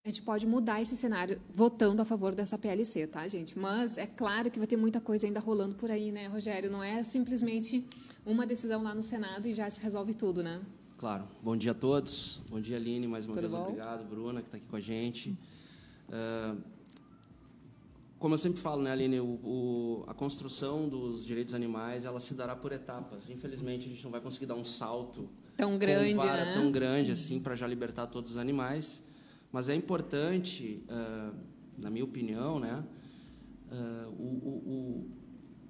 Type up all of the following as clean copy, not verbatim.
A gente pode mudar esse cenário votando a favor dessa PLC, tá, gente? Mas é claro que vai ter muita coisa ainda rolando por aí, né, Rogério? Não é simplesmente uma decisão lá no Senado e já se resolve tudo, né? Claro. Bom dia a todos. Bom dia, Aline. Mais uma Tudo vez, bom? obrigado. Bruna, que está aqui com a gente. Como eu sempre falo, né, Aline, a construção dos direitos animais, ela se dará por etapas. Infelizmente, a gente não vai conseguir dar um salto Tão grande, com vara né? tão grande assim para já libertar todos os animais. Mas é importante, na minha opinião, né,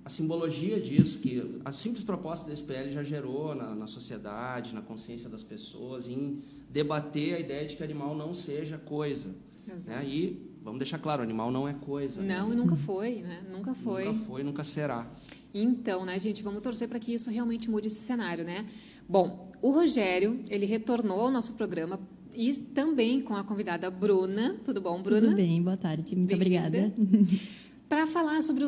a simbologia disso, que a simples proposta da SPL já gerou na sociedade, na consciência das pessoas, em debater a ideia de que animal não seja coisa. Né? E, vamos deixar claro, animal não é coisa. Não, né? e nunca foi, né? Nunca foi. Nunca foi, nunca será. Então, né, gente, vamos torcer para que isso realmente mude esse cenário, né? Bom, o Rogério, ele retornou ao nosso programa e também com a convidada Bruna. Tudo bom, Bruna? Tudo bem, boa tarde. Muito obrigada. Para falar sobre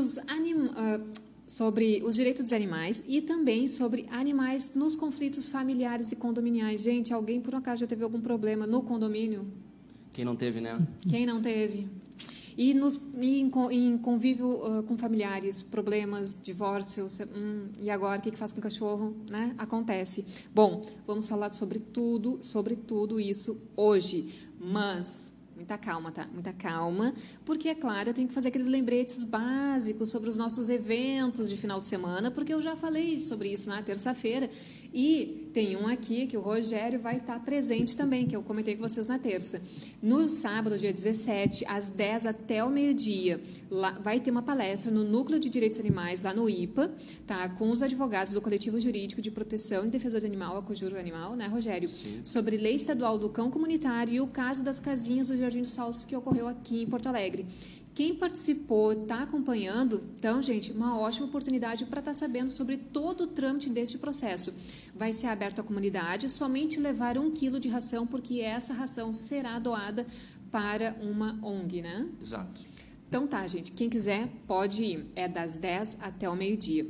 sobre os direitos dos animais e também sobre animais nos conflitos familiares e condominiais. Gente, alguém por acaso já teve algum problema no condomínio? Quem não teve, né? Quem não teve? E em convívio com familiares, problemas, divórcio, e agora o que faz com o cachorro? Né? Acontece. Bom, vamos falar sobre tudo isso hoje, mas muita calma, tá? Muita calma, porque, é claro, eu tenho que fazer aqueles lembretes básicos sobre os nossos eventos de final de semana, porque eu já falei sobre isso na terça-feira, e tem um aqui que o Rogério vai estar presente também, que eu comentei com vocês na terça. No sábado, dia 17, às 10 até o meio-dia, vai ter uma palestra no Núcleo de Direitos Animais, lá no IPA, tá? Com os advogados do Coletivo Jurídico de Proteção e Defesa do Animal, a Cojuro Animal, né, Rogério? Sim. Sobre lei estadual do cão comunitário e o caso das casinhas do Jardim do Salso, que ocorreu aqui em Porto Alegre. Quem participou, está acompanhando, então, gente, uma ótima oportunidade para estar sabendo sobre todo o trâmite deste processo. Vai ser aberto à comunidade, somente levar 1 quilo de ração, porque essa ração será doada para uma ONG, né? Exato. Então tá, gente, quem quiser pode ir, é das 10 até o meio-dia.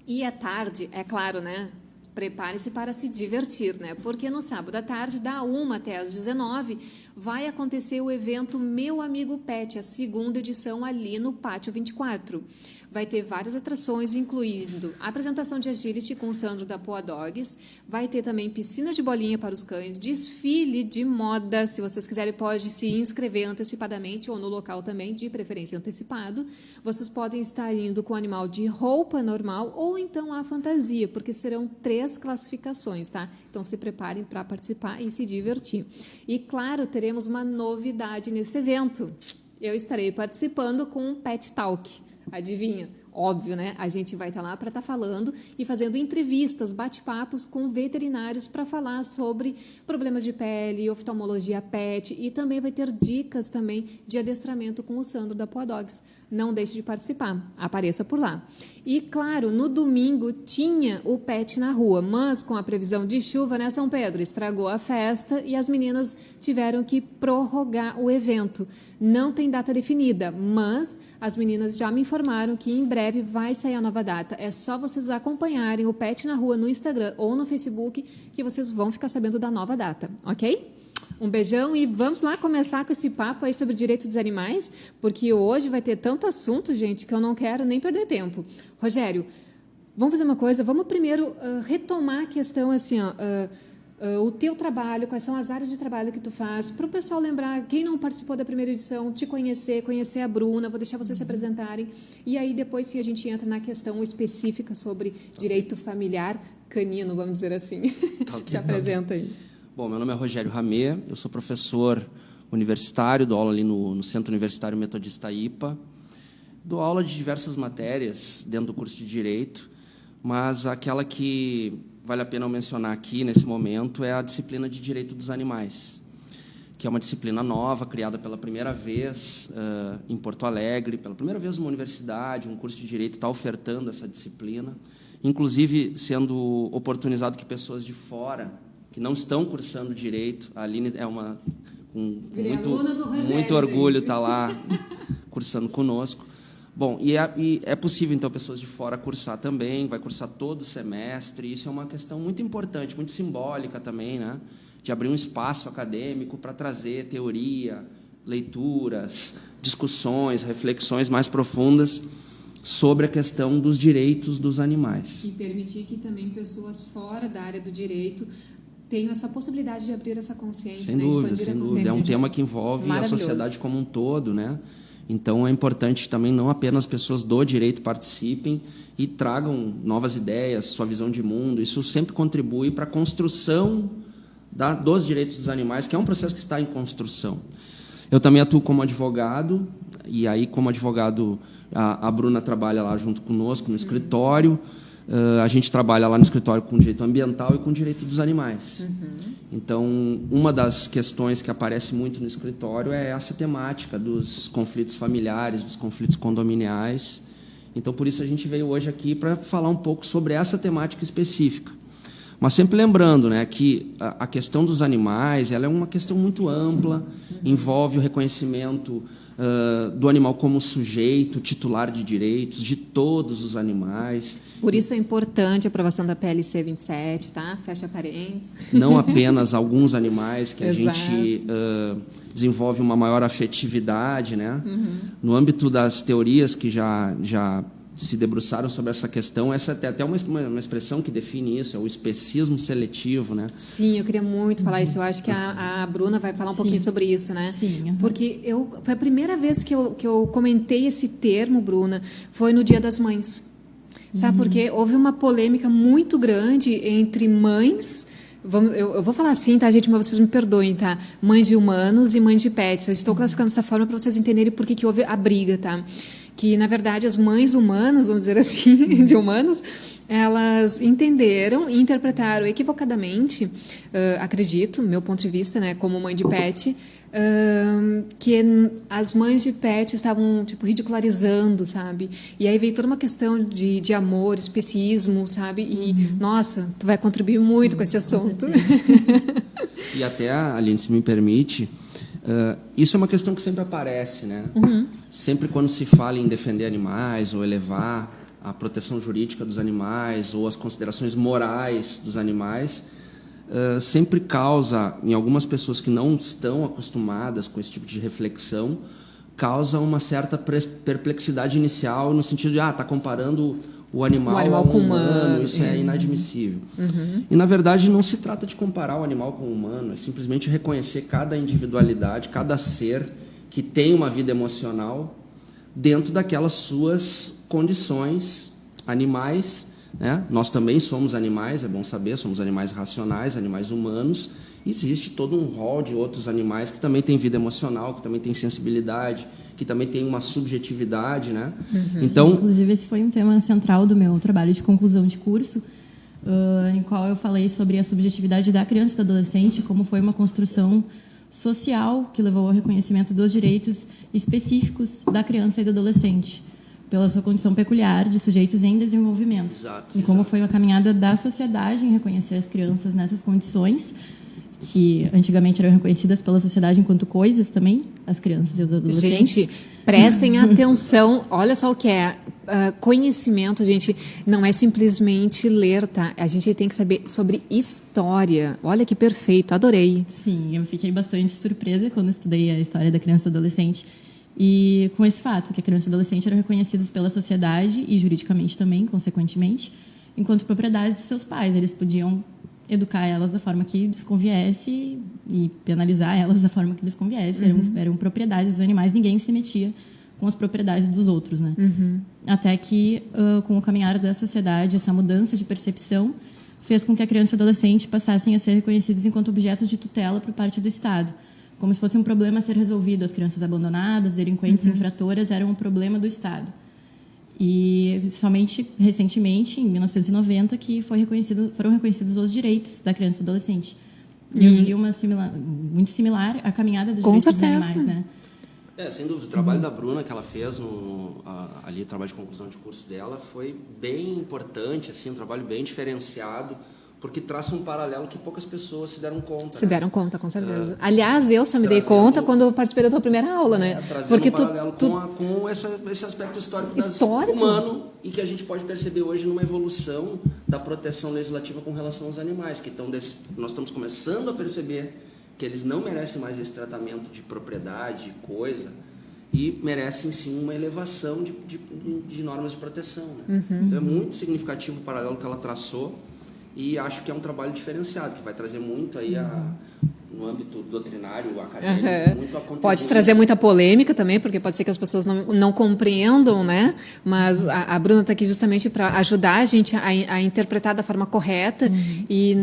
E à tarde, é claro, né? Prepare-se para se divertir, né? Porque no sábado à tarde, da 1 até às 19, vai acontecer o evento Meu Amigo Pet, a 2ª edição ali no Pátio 24. Vai ter várias atrações, incluindo a apresentação de agility com o Sandro da Poa Dogs, vai ter também piscina de bolinha para os cães, desfile de moda, se vocês quiserem pode se inscrever antecipadamente ou no local também, de preferência antecipado. Vocês podem estar indo com o animal de roupa normal ou então a fantasia, porque serão 3 classificações, tá? Então se preparem para participar e se divertir. E claro, teremos uma novidade nesse evento. Eu estarei participando com um Pet Talk. Adivinha? Óbvio, né? A gente vai estar lá para estar falando e fazendo entrevistas, bate-papos com veterinários para falar sobre problemas de pele, oftalmologia pet e também vai ter dicas também de adestramento com o Sandro da Poa Dogs. Não deixe de participar, apareça por lá. E, claro, no domingo tinha o pet na rua, mas com a previsão de chuva, né, São Pedro? Estragou a festa e as meninas tiveram que prorrogar o evento. Não tem data definida, mas as meninas já me informaram que em breve vai sair a nova data. É só vocês acompanharem o Pet na Rua no Instagram ou no Facebook que vocês vão ficar sabendo da nova data, ok? Um beijão e vamos lá começar com esse papo aí sobre direitos dos animais, porque hoje vai ter tanto assunto, gente, que eu não quero nem perder tempo. Rogério, vamos fazer uma coisa, vamos primeiro retomar a questão assim, o teu trabalho, quais são as áreas de trabalho que tu faz, para o pessoal lembrar, quem não participou da primeira edição, te conhecer a Bruna, vou deixar vocês se apresentarem, e aí depois sim a gente entra na questão específica sobre direito familiar canino, vamos dizer assim. Te apresenta aí. Bom, meu nome é Rogério Ramê, eu sou professor universitário, dou aula ali no Centro Universitário Metodista IPA, dou aula de diversas matérias dentro do curso de Direito, mas aquela que vale a pena eu mencionar aqui, nesse momento, é a disciplina de Direito dos Animais, que é uma disciplina nova, criada pela primeira vez em Porto Alegre, pela primeira vez uma universidade, um curso de Direito está ofertando essa disciplina, inclusive sendo oportunizado que pessoas de fora, que não estão cursando Direito, a Aline é uma com muito orgulho está lá cursando conosco. Bom, e é possível, então, pessoas de fora cursar também, vai cursar todo o semestre, isso é uma questão muito importante, muito simbólica também, né? De abrir um espaço acadêmico para trazer teoria, leituras, discussões, reflexões mais profundas sobre a questão dos direitos dos animais. E permitir que também pessoas fora da área do direito tenham essa possibilidade de abrir essa consciência. Sem dúvida, sem dúvida. É um tema que envolve a sociedade como um todo, né? Então, é importante que também não apenas pessoas do direito participem e tragam novas ideias, sua visão de mundo. Isso sempre contribui para a construção dos direitos dos animais, que é um processo que está em construção. Eu também atuo como advogado, e aí, como advogado, a Bruna trabalha lá junto conosco no escritório. A gente trabalha lá no escritório com direito ambiental e com direito dos animais. Então, uma das questões que aparece muito no escritório é essa temática dos conflitos familiares, dos conflitos condominiais. Então, por isso, a gente veio hoje aqui para falar um pouco sobre essa temática específica. Mas sempre lembrando, né, que a questão dos animais ela é uma questão muito ampla, envolve o reconhecimento do animal como sujeito, titular de direitos, de todos os animais. Por isso é importante a aprovação da PLC 27, tá? Fecha parênteses. Não apenas alguns animais que a gente desenvolve uma maior afetividade, né? No âmbito das teorias que já se debruçaram sobre essa questão, essa tem até uma expressão que define isso, é o especismo seletivo, né? Sim, eu queria muito falar isso. Eu acho que a Bruna vai falar um pouquinho sobre isso, né? Sim. Porque foi a primeira vez que eu comentei esse termo, Bruna, foi no Dia das Mães. Sabe por quê? Houve uma polêmica muito grande entre mães... Eu vou falar assim, tá, gente? Mas vocês me perdoem, tá? Mães de humanos e mães de pets. Eu estou classificando dessa forma para vocês entenderem por que houve a briga, tá? Que, na verdade, as mães humanas, vamos dizer assim, de humanos, elas entenderam e interpretaram equivocadamente, acredito, meu ponto de vista, né, como mãe de pet, que as mães de pet estavam tipo ridicularizando, sabe? E aí veio toda uma questão de amor, especismo, sabe? E nossa, tu vai contribuir muito com esse assunto. E até, Aline, se me permite, isso é uma questão que sempre aparece, né? Sempre quando se fala em defender animais ou elevar a proteção jurídica dos animais ou as considerações morais dos animais, sempre causa, em algumas pessoas que não estão acostumadas com esse tipo de reflexão, causa uma certa perplexidade inicial no sentido de está comparando o animal com o humano, isso é inadmissível. E, na verdade, não se trata de comparar o animal com o humano, é simplesmente reconhecer cada individualidade, cada ser que tem uma vida emocional dentro daquelas suas condições animais, né? Nós também somos animais, é bom saber, somos animais racionais, animais humanos. Existe todo um rol de outros animais que também têm vida emocional, que também têm sensibilidade, que também têm uma subjetividade, né? Então, sim, inclusive, esse foi um tema central do meu trabalho de conclusão de curso, em qual eu falei sobre a subjetividade da criança e do adolescente, como foi uma construção social que levou ao reconhecimento dos direitos específicos da criança e do adolescente, pela sua condição peculiar de sujeitos em desenvolvimento. Exato, e como foi uma caminhada da sociedade em reconhecer as crianças nessas condições, que antigamente eram reconhecidas pela sociedade enquanto coisas também, as crianças e os adolescentes. Gente, prestem atenção, olha só o que é conhecimento, gente, não é simplesmente ler, tá? A gente tem que saber sobre história. Olha que perfeito, adorei. Sim, eu fiquei bastante surpresa quando estudei a história da criança e do adolescente, e com esse fato, que a criança e o adolescente eram reconhecidos pela sociedade e juridicamente também, consequentemente, enquanto propriedades dos seus pais. Eles podiam educar elas da forma que lhes conviesse e penalizar elas da forma que lhes conviesse. Eram propriedades dos animais, ninguém se metia com as propriedades dos outros, né? Até que, com o caminhar da sociedade, essa mudança de percepção fez com que a criança e o adolescente passassem a ser reconhecidos enquanto objetos de tutela por parte do Estado, como se fosse um problema a ser resolvido. As crianças abandonadas, delinquentes, infratoras, eram um problema do Estado. E somente recentemente, em 1990, que foram reconhecidos os direitos da criança e do adolescente. E eu vi muito similar à caminhada dos direitos dos animais, né? Sem dúvida. O trabalho da Bruna que ela fez ali, o trabalho de conclusão de curso dela, foi bem importante, assim, um trabalho bem diferenciado, porque traça um paralelo que poucas pessoas se deram conta. Se deram conta, com certeza. Aliás, eu só me dei conta quando eu participei da tua primeira aula, né? Porque um paralelo com esse aspecto histórico humano, e que a gente pode perceber hoje numa evolução da proteção legislativa com relação aos animais, que nós estamos começando a perceber que eles não merecem mais esse tratamento de propriedade, coisa, e merecem sim uma elevação de normas de proteção, né? Então é muito significativo o paralelo que ela traçou, e acho que é um trabalho diferenciado, que vai trazer muito aí no âmbito doutrinário, acadêmico, muito a contribuir. Pode trazer muita polêmica também, porque pode ser que as pessoas não compreendam, né? Mas a Bruna está aqui justamente para ajudar a gente a interpretar da forma correta e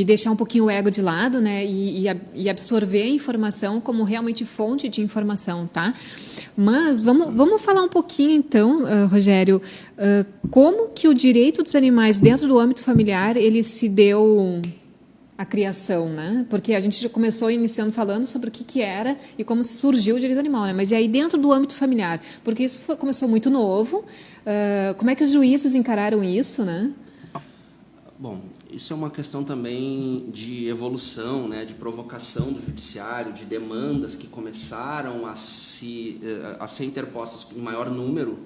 deixar um pouquinho o ego de lado, né? E absorver a informação como realmente fonte de informação, tá? Mas vamos falar um pouquinho, então, Rogério, como que o direito dos animais dentro do âmbito familiar ele se deu a criação, né? Porque a gente já começou iniciando falando sobre o que era e como surgiu o direito animal, né? Mas e aí dentro do âmbito familiar? Porque isso começou muito novo. Como é que os juízes encararam isso, né? Bom, isso é uma questão também de evolução, né? De provocação do judiciário, de demandas que começaram a ser interpostas em maior número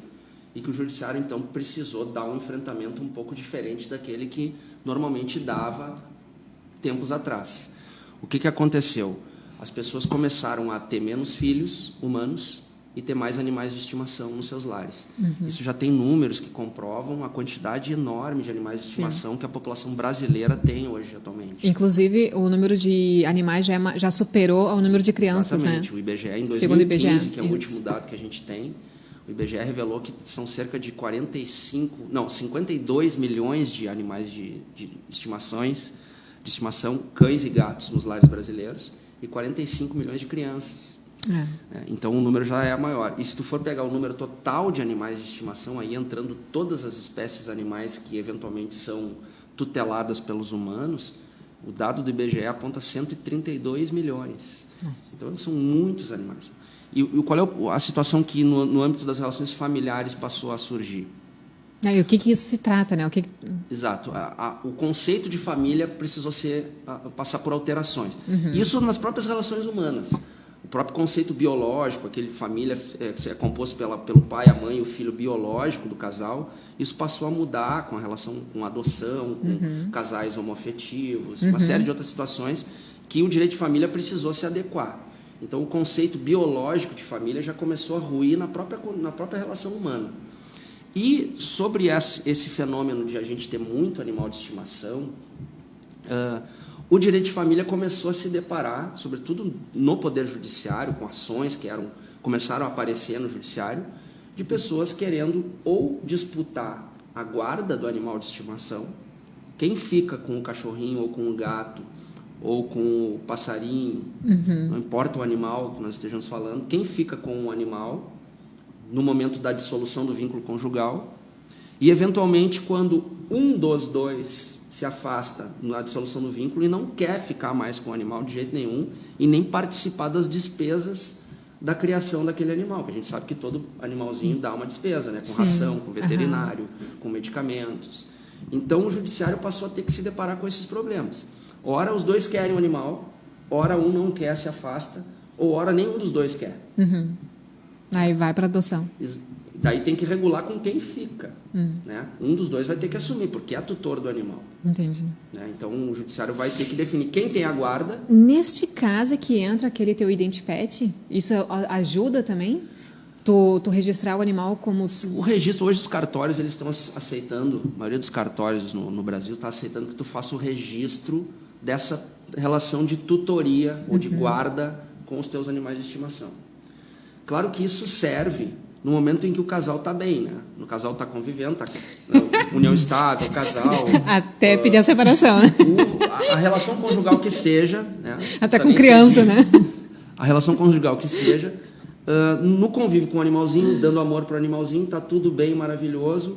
e que o judiciário, então, precisou dar um enfrentamento um pouco diferente daquele que normalmente dava tempos atrás. O que aconteceu? As pessoas começaram a ter menos filhos humanos e ter mais animais de estimação nos seus lares. Isso já tem números que comprovam a quantidade enorme de animais de estimação que a população brasileira tem hoje atualmente. Inclusive, o número de animais já superou o número de crianças, exatamente, né? O IBGE, em 2015, segundo o IBGE, que é o último dado que a gente tem, o IBGE revelou que são cerca de 52 milhões de animais de estimação, cães e gatos nos lares brasileiros, e 45 milhões de crianças. Então, o número já é maior. E se tu for pegar o número total de animais de estimação, aí entrando todas as espécies animais que eventualmente são tuteladas pelos humanos, o dado do IBGE aponta 132 milhões. Nossa. Então, são muitos animais. E qual é a situação que, no âmbito das relações familiares, passou a surgir? E o que isso se trata, né? Exato. O conceito de família precisou passar por alterações. Isso nas próprias relações humanas. O próprio conceito biológico, aquele família é composto pelo pai, a mãe e o filho biológico do casal, isso passou a mudar com a relação com a adoção, com casais homoafetivos, uma série de outras situações que o direito de família precisou se adequar. Então, o conceito biológico de família já começou a ruir na própria relação humana. E sobre esse fenômeno de a gente ter muito animal de estimação, o direito de família começou a se deparar, sobretudo no Poder Judiciário, com ações que começaram a aparecer no Judiciário, de pessoas querendo ou disputar a guarda do animal de estimação, quem fica com o cachorrinho ou com o gato, ou com o passarinho, não importa o animal que nós estejamos falando, quem fica com o animal no momento da dissolução do vínculo conjugal e, eventualmente, quando um dos dois se afasta na dissolução do vínculo e não quer ficar mais com o animal de jeito nenhum e nem participar das despesas da criação daquele animal, que a gente sabe que todo animalzinho dá uma despesa, né? Com ração, com veterinário, com medicamentos. Então, o judiciário passou a ter que se deparar com esses problemas. Ora, os dois querem o animal, ora, um não quer, se afasta, ou ora, nenhum dos dois quer. Aí vai para adoção. Daí tem que regular com quem fica. Né? Um dos dois vai ter que assumir, porque é tutor do animal. Entendi. Né? Então, o judiciário vai ter que definir quem tem a guarda. Neste caso é que entra aquele teu identipet? Isso ajuda também? Tu registrar o animal como... O registro, hoje os cartórios eles estão aceitando, a maioria dos cartórios no Brasil está aceitando que tu faça o registro dessa relação de tutoria ou de guarda com os teus animais de estimação. Claro que isso serve no momento em que o casal está bem, né? O casal está convivendo, está união estável, casal... Até pedir a separação, né? A relação conjugal que seja... Né? Até com criança, né? A relação conjugal que seja, no convívio com o animalzinho, dando amor para o animalzinho, está tudo bem, maravilhoso.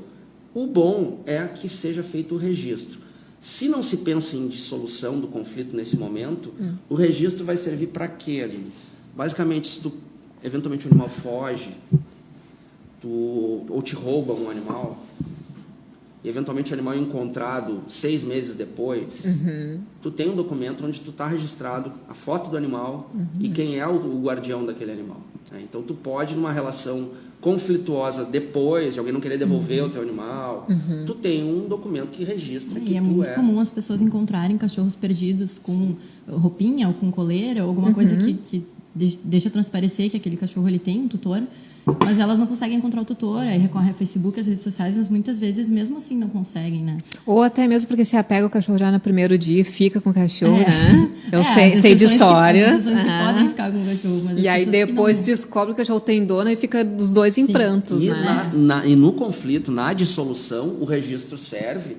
O bom é que seja feito o registro. Se não se pensa em dissolução do conflito nesse momento, o registro vai servir para quê, Aline? Basicamente, se eventualmente o animal foge, ou te rouba um animal, e eventualmente o animal é encontrado 6 meses depois, tu tem um documento onde tu está registrado a foto do animal e quem é o guardião daquele animal. Então, tu pode, numa relação conflituosa depois, de alguém não querer devolver o teu animal, tu tem um documento que registra que E é tu muito comum as pessoas encontrarem cachorros perdidos com roupinha ou com coleira, ou alguma coisa que deixa transparecer que aquele cachorro ele tem um tutor, mas elas não conseguem encontrar o tutor, aí recorrem ao Facebook, às redes sociais, mas muitas vezes mesmo assim não conseguem, né? Ou até mesmo porque se apega o cachorro já no primeiro dia e fica com o cachorro, né? Eu sei de as história. pessoas que podem ficar com o cachorro, mas E as aí pessoas que depois não. descobre que o cachorro tem dono e fica dos dois em prantos, E, né? e no conflito, na dissolução, o registro serve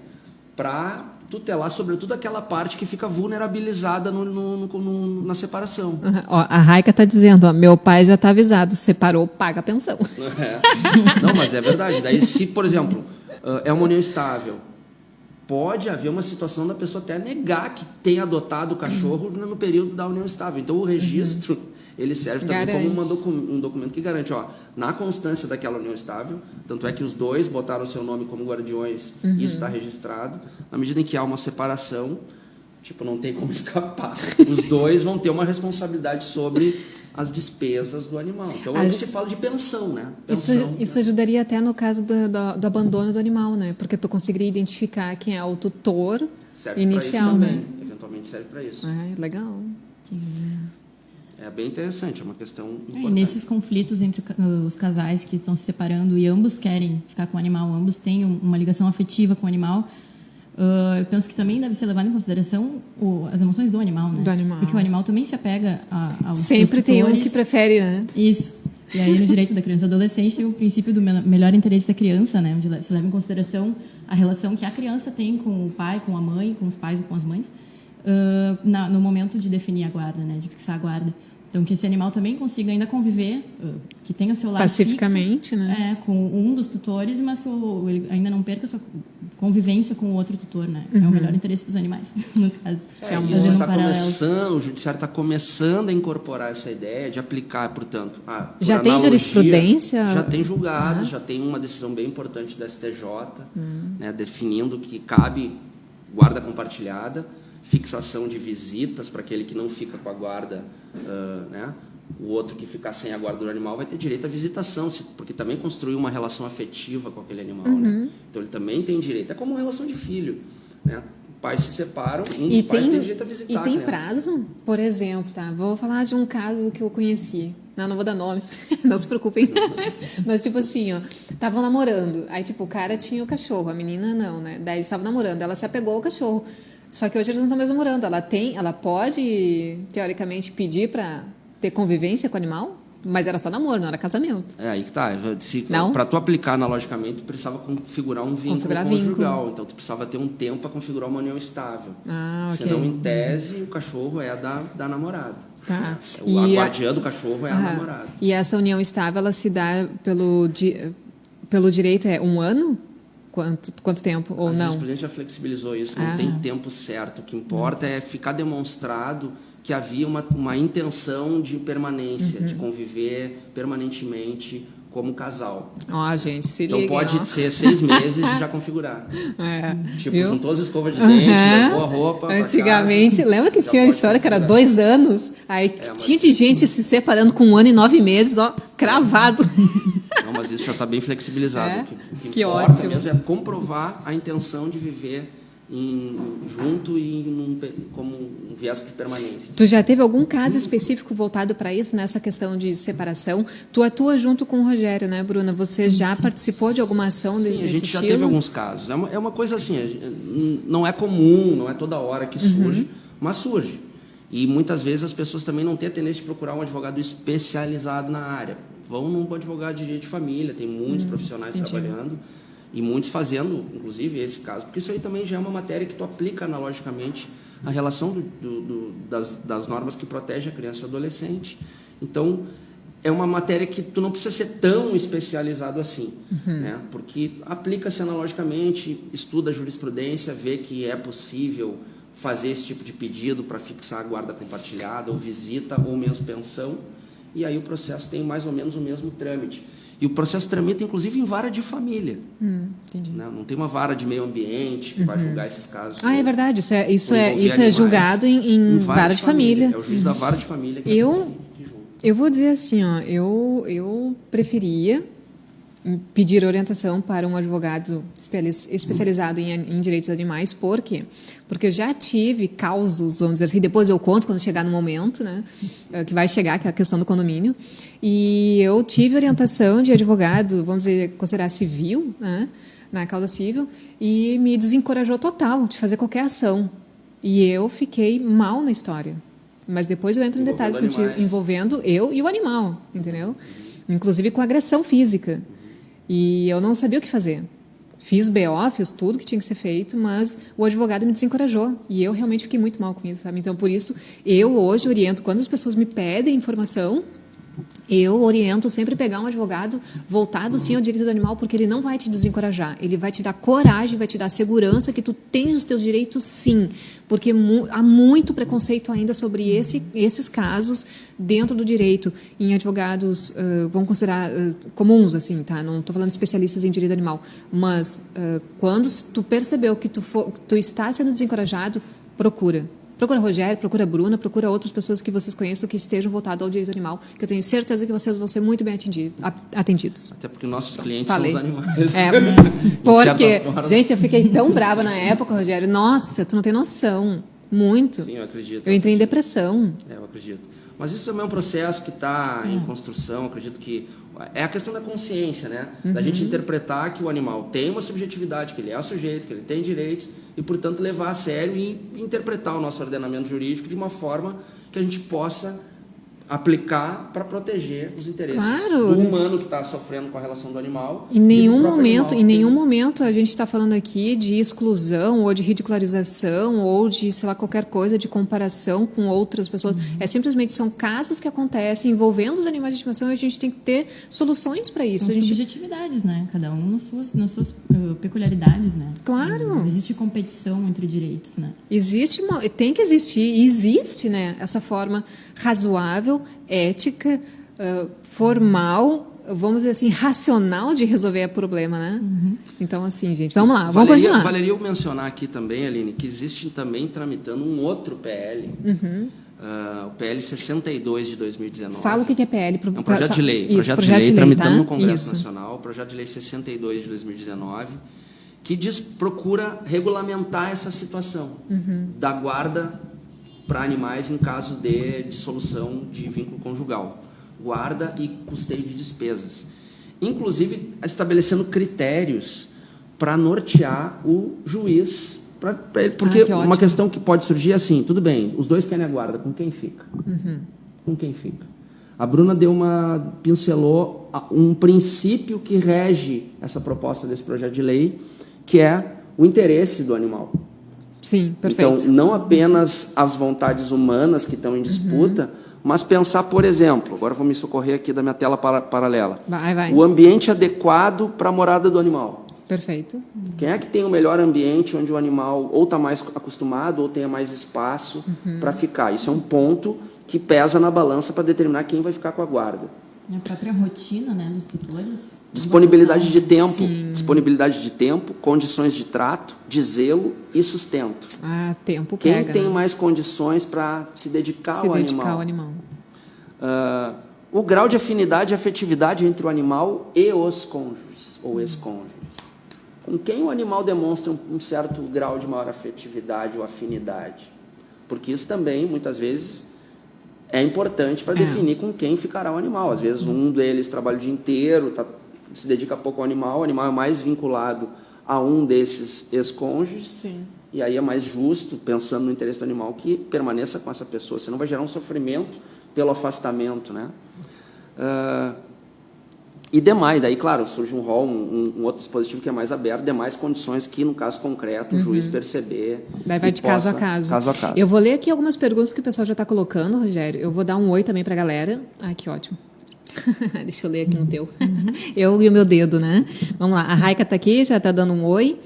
para tutelar, sobretudo, aquela parte que fica vulnerabilizada na separação. Uhum. Ó, a Raika está dizendo, ó, meu pai já está avisado, separou, paga a pensão. Não, mas é verdade. Daí, se, por exemplo, é uma união estável, pode haver uma situação da pessoa até negar que tenha adotado o cachorro no período da união estável. Então, o registro ele serve também como um documento que garante, ó, na constância daquela união estável, tanto é que os dois botaram o seu nome como guardiões, isso está registrado. Na medida em que há uma separação, tipo, não tem como escapar. Os dois vão ter uma responsabilidade sobre as despesas do animal. Então, aí se fala de pensão, né? Isso ajudaria até no caso do abandono do animal, né? Porque tu conseguiria identificar quem é o tutor serve inicial, pra isso né? também. Eventualmente serve para isso. Legal. É bem interessante, é uma questão importante. E nesses conflitos entre os casais que estão se separando e ambos querem ficar com o animal, ambos têm uma ligação afetiva com o animal, eu penso que também deve ser levado em consideração as emoções do animal, né? Do animal. Porque o animal também se apega aos Sempre seus tem um tutores. que prefere, né? Isso. E aí, no direito da criança e adolescente, tem o princípio do melhor interesse da criança, né? Onde se leva em consideração a relação que a criança tem com o pai, com a mãe, com os pais ou com as mães, no momento de definir a guarda, né? De fixar a guarda. Então, que esse animal também consiga ainda conviver, que tenha o seu lado pacificamente, fixo, né? Com um dos tutores, mas que ele ainda não perca a sua convivência com o outro tutor, né? É o melhor interesse dos animais, no caso. O judiciário está começando a incorporar essa ideia de aplicar, portanto... Já tem jurisprudência? Já tem julgados, já tem uma decisão bem importante do STJ, né, definindo que cabe guarda compartilhada, fixação de visitas para aquele que não fica com a guarda, né? O outro que ficar sem a guarda do animal vai ter direito à visitação, porque também construiu uma relação afetiva com aquele animal. Né? Então, ele também tem direito. É como uma relação de filho. Né? Pais se separam, um dos pais tem direito a visitar. E tem prazo? Por exemplo, tá? Vou falar de um caso que eu conheci. Não vou dar nomes, não se preocupem. Mas, tipo assim, ó, estavam namorando. Aí, tipo, o cara tinha o cachorro, a menina não, né? Daí, eles estavam namorando, ela se apegou ao cachorro. Só que hoje eles não estão mais namorando. Ela pode, teoricamente, pedir para ter convivência com o animal, mas era só namoro, não era casamento. É aí que tá. Não? Para tu aplicar analogicamente, tu precisava configurar um vínculo conjugal. Então, tu precisava ter um tempo para configurar uma união estável. Ok. Senão, em tese, o cachorro é da namorada. Tá. A guardiã do cachorro é a namorada. E essa união estável, ela se dá pelo direito, é 1 ano? Quanto tempo? Ou não? A jurisprudência já flexibilizou isso, não tem tempo certo. O que importa é ficar demonstrado que havia uma intenção de permanência, de conviver permanentemente como casal. Ó, gente, se liga. Então pode ser 6 meses e já configurar. Tipo, viu? juntou as escovas de dente, levou a roupa. Antigamente, lembra que tinha a história que era 2 anos? Aí tinha de gente se separando com 1 ano e 9 meses, ó, cravado. Não, mas isso já está bem flexibilizado. O que importa ótimo. mesmo é comprovar a intenção de viver junto e como um viés de permanência. Tu já teve algum caso específico voltado para isso, nessa questão de separação? Tu atua junto com o Rogério, né, Bruna? Você já participou de alguma ação desse estilo? Sim, a gente já teve alguns casos. É uma coisa assim, não é comum, não é toda hora que surge, mas surge. E muitas vezes as pessoas também não têm a tendência de procurar um advogado especializado na área. Vão num advogado de direito de família, tem muitos profissionais trabalhando e muitos fazendo, inclusive, esse caso. Porque isso aí também já é uma matéria que tu aplica analogicamente a relação das normas que protegem a criança e o adolescente. Então, é uma matéria que tu não precisa ser tão especializado assim, né? Porque aplica-se analogicamente, estuda a jurisprudência, vê que é possível fazer esse tipo de pedido para fixar a guarda compartilhada, ou visita, ou mesmo pensão, e aí o processo tem mais ou menos o mesmo trâmite. E o processo tramita, inclusive, em vara de família. Entendi. Né? Não tem uma vara de meio ambiente que vai julgar esses casos. É verdade. Isso é julgado em vara de família. É o juiz da vara de família que eu vou dizer assim, ó, eu preferia pedir orientação para um advogado especializado em direitos animais. Por quê? Porque eu já tive causos, vamos dizer assim, depois eu conto quando chegar no momento, né, que vai chegar, que é a questão do condomínio, e eu tive orientação de advogado, vamos dizer, considerar civil, né, na causa civil, e me desencorajou total de fazer qualquer ação. E eu fiquei mal na história. Mas depois eu entro em detalhes contigo, envolvendo eu e o animal, entendeu? Inclusive com agressão física. E eu não sabia o que fazer. Fiz BO, fiz tudo que tinha que ser feito, mas o advogado me desencorajou. E eu realmente fiquei muito mal com isso, sabe? Então, por isso, eu hoje oriento, quando as pessoas me pedem informação, eu oriento sempre pegar um advogado voltado, sim, ao direito do animal, porque ele não vai te desencorajar. Ele vai te dar coragem, vai te dar segurança que tu tens os teus direitos, sim. Porque há muito preconceito ainda sobre esses casos dentro do direito. Em advogados, vamos considerar comuns, assim, tá? Não estou falando de especialistas em direito animal. Mas, quando tu percebeu que tu está sendo desencorajado, procura. Procura Rogério, procura Bruna, procura outras pessoas que vocês conheçam que estejam voltadas ao direito animal, que eu tenho certeza que vocês vão ser muito bem atendidos. Até porque nossos clientes são os animais. Porque, gente, eu fiquei tão brava na época, Rogério. Nossa, tu não tem noção. Muito. Sim, eu acredito. Eu entrei em depressão. Eu acredito. Mas isso também é um processo que está em construção. Acredito que é a questão da consciência, né? Da gente interpretar que o animal tem uma subjetividade, que ele é sujeito, que ele tem direitos e, portanto, levar a sério e interpretar o nosso ordenamento jurídico de uma forma que a gente possa aplicar para proteger os interesses do humano que está sofrendo com a relação do animal. Em nenhum momento a gente está falando aqui de exclusão ou de ridicularização ou de, sei lá, qualquer coisa de comparação com outras pessoas. É simplesmente são casos que acontecem envolvendo os animais de estimação e a gente tem que ter soluções para isso. São subjetividades, né? Cada um nas suas peculiaridades, né? Claro. Não existe competição entre direitos, né? Tem que existir, e existe, né, essa forma razoável, ética, formal, vamos dizer assim, racional de resolver o problema, né? Então, assim, gente, vamos lá, vamos continuar. Valeria eu mencionar aqui também, Aline, que existe também tramitando um outro PL, o PL 62 de 2019. Fala o que é PL. É um projeto de lei. Projeto de lei tramitando no Congresso Nacional, o projeto de lei 62 de 2019, que procura regulamentar essa situação da guarda para animais em caso de dissolução de vínculo conjugal. Guarda e custeio de despesas. Inclusive, estabelecendo critérios para nortear o juiz. Porque uma questão que pode surgir é assim, tudo bem, os dois querem a guarda, com quem fica? Com quem fica? A Bruna pincelou um princípio que rege essa proposta desse projeto de lei, que é o interesse do animal. Sim, perfeito. Então, não apenas as vontades humanas que estão em disputa, mas pensar, por exemplo, agora vou me socorrer aqui da minha tela paralela. Vai. O ambiente adequado para a morada do animal. Perfeito. Quem é que tem o melhor ambiente onde o animal ou está mais acostumado ou tenha mais espaço para ficar? Isso é um ponto que pesa na balança para determinar quem vai ficar com a guarda. A própria rotina, né, dos tutores. Disponibilidade de tempo, condições de trato, de zelo e sustento. Tempo Quem pega, tem né? mais condições para se dedicar ao animal. O grau de afinidade e afetividade entre o animal e os cônjuges ou ex-cônjuges. Com quem o animal demonstra um certo grau de maior afetividade ou afinidade? Porque isso também, muitas vezes, é importante para definir com quem ficará o animal. Às vezes, um deles trabalha o dia inteiro, se dedica pouco ao animal, o animal é mais vinculado a um desses ex-cônjuges, e aí é mais justo, pensando no interesse do animal, que permaneça com essa pessoa, senão vai gerar um sofrimento pelo afastamento, né? E demais, daí, claro, surge um rol, um outro dispositivo que é mais aberto, demais condições que, no caso concreto, o juiz perceber. Daí vai de caso a caso. Caso a caso. Eu vou ler aqui algumas perguntas que o pessoal já está colocando, Rogério. Eu vou dar um oi também para a galera. Que ótimo. Deixa eu ler aqui no teu. Eu e o meu dedo, né? Vamos lá. A Raika está aqui, já está dando um oi.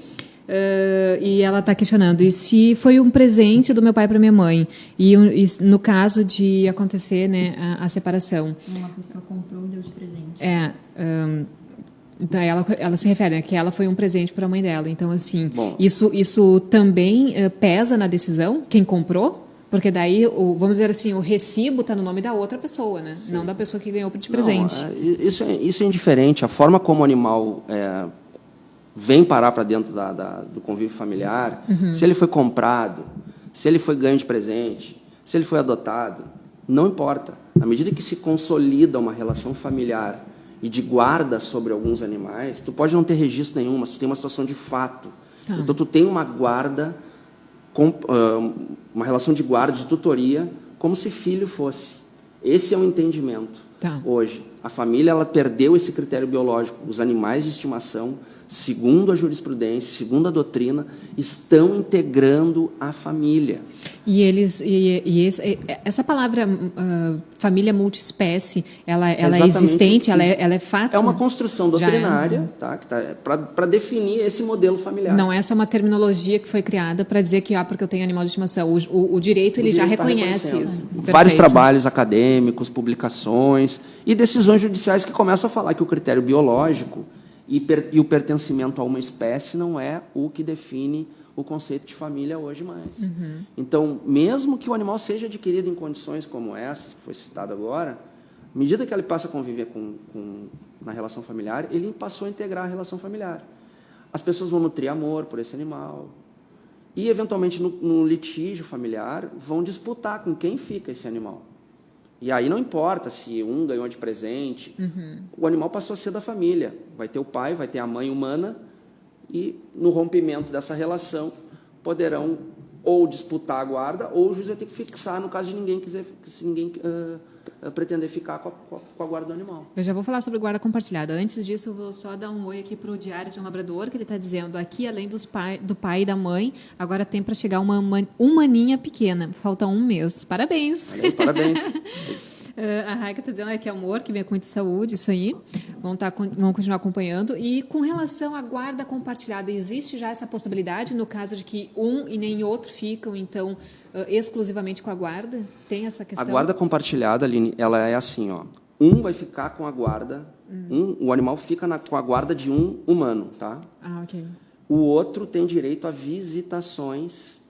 E ela está questionando, e se foi um presente do meu pai para minha mãe, e no caso de acontecer, né, a separação. Uma pessoa comprou e deu de presente. Então ela se refere, né, que ela foi um presente para a mãe dela. Então, assim, isso também pesa na decisão? Quem comprou? Porque daí, vamos dizer assim, o recibo está no nome da outra pessoa, né? Não da pessoa que ganhou de presente. Não, isso é indiferente. A forma como o animal vem parar para dentro do convívio familiar, se ele foi comprado, se ele foi ganho de presente, se ele foi adotado, não importa. Na medida que se consolida uma relação familiar e de guarda sobre alguns animais, tu pode não ter registro nenhum, mas tu tem uma situação de fato. Tá. Então, tu tem uma guarda, uma relação de guarda, de tutoria, como se filho fosse. Esse é o entendimento. Tá. Hoje, a família ela perdeu esse critério biológico. Os animais de estimação, segundo a jurisprudência, segundo a doutrina, estão integrando a família. Essa palavra família multiespécie, ela é existente, ela é fato? É uma construção doutrinária, tá, para definir esse modelo familiar. Não é só uma terminologia que foi criada para dizer que porque eu tenho animal de estimação. O direito ele já reconhece isso. Vários trabalhos acadêmicos, publicações e decisões judiciais que começam a falar que o critério biológico e o pertencimento a uma espécie não é o que define o conceito de família hoje mais. Então, mesmo que o animal seja adquirido em condições como essas, que foi citado agora, à medida que ele passa a conviver na relação familiar, ele passou a integrar a relação familiar. As pessoas vão nutrir amor por esse animal e, eventualmente, no litígio familiar, vão disputar com quem fica esse animal. E aí não importa se um ganhou de presente, o animal passou a ser da família. Vai ter o pai, vai ter a mãe humana, e no rompimento dessa relação poderão ou disputar a guarda, ou o juiz vai ter que fixar, no caso de ninguém pretender ficar com a guarda do animal. Eu já vou falar sobre guarda compartilhada. Antes disso, eu vou só dar um oi aqui para o Diário de um Labrador, que ele está dizendo, aqui, além do pai e da mãe, agora tem para chegar uma maninha pequena. Falta um mês. Parabéns! Parabéns! A Raika está dizendo que é amor, que vem com muita saúde, isso aí. Vão continuar acompanhando. E com relação à guarda compartilhada, existe já essa possibilidade no caso de que um e nem outro ficam, então, exclusivamente com a guarda? Tem essa questão? A guarda compartilhada, Aline, ela é assim, ó. Um vai ficar com a guarda, o animal fica com a guarda de um humano, tá? Ok. O outro tem direito a visitações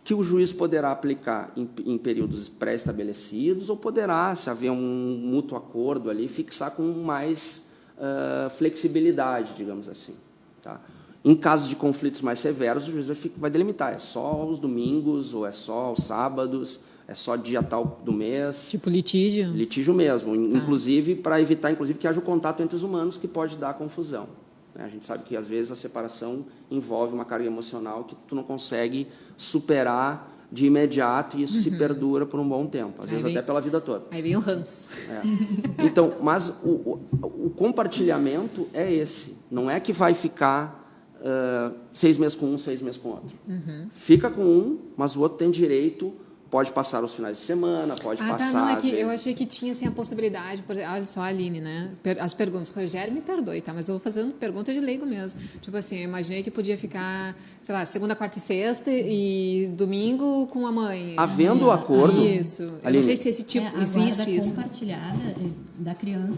que o juiz poderá aplicar em períodos pré-estabelecidos ou poderá, se haver um mútuo acordo ali, fixar com mais flexibilidade, digamos assim. Tá? Em casos de conflitos mais severos, o juiz vai delimitar, é só os domingos, ou é só os sábados, é só dia tal do mês. Tipo litígio? Litígio mesmo, inclusive para evitar que haja o contato entre os humanos, que pode dar confusão. A gente sabe que, às vezes, a separação envolve uma carga emocional que tu não consegue superar de imediato e isso se perdura por um bom tempo, às vezes até pela vida toda. Aí vem o ranço. Então, mas o compartilhamento é esse. Não é que vai ficar 6 meses com um, 6 meses com outro. Fica com um, mas o outro tem direito... Pode passar os finais de semana, pode passar... Não, é que eu achei que tinha assim, a possibilidade... Olha só, a Aline, né? As perguntas. Rogério, me perdoe, tá? Mas eu vou fazendo pergunta de leigo mesmo. Tipo assim, eu imaginei que podia ficar, sei lá, segunda, quarta e sexta e domingo com a mãe. Havendo o acordo... Isso. Eu não sei se esse tipo... existe isso. A guarda compartilhada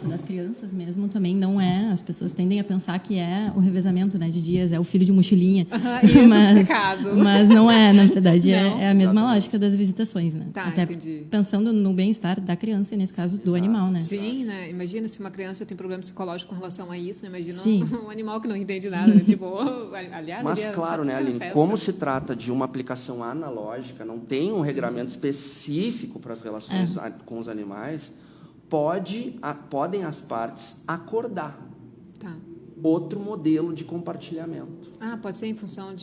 das crianças mesmo, também não é... As pessoas tendem a pensar que é o revezamento, né, de dias, é o filho de mochilinha. Isso, pecado. Mas não é, na verdade, é a mesma lógica das visitações. Né? Tá, até entendi. Pensando no bem-estar da criança e, nesse caso, do animal. Né? Sim, né? Imagina se uma criança tem problema psicológico com relação a isso. Né? Imagina um animal que não entende nada. Né? Tipo, aliás, mas, claro, né, Aline, como se trata de uma aplicação analógica, não tem um regramento específico para as relações com os animais, podem as partes acordar. Tá. Outro modelo de compartilhamento. Pode ser em função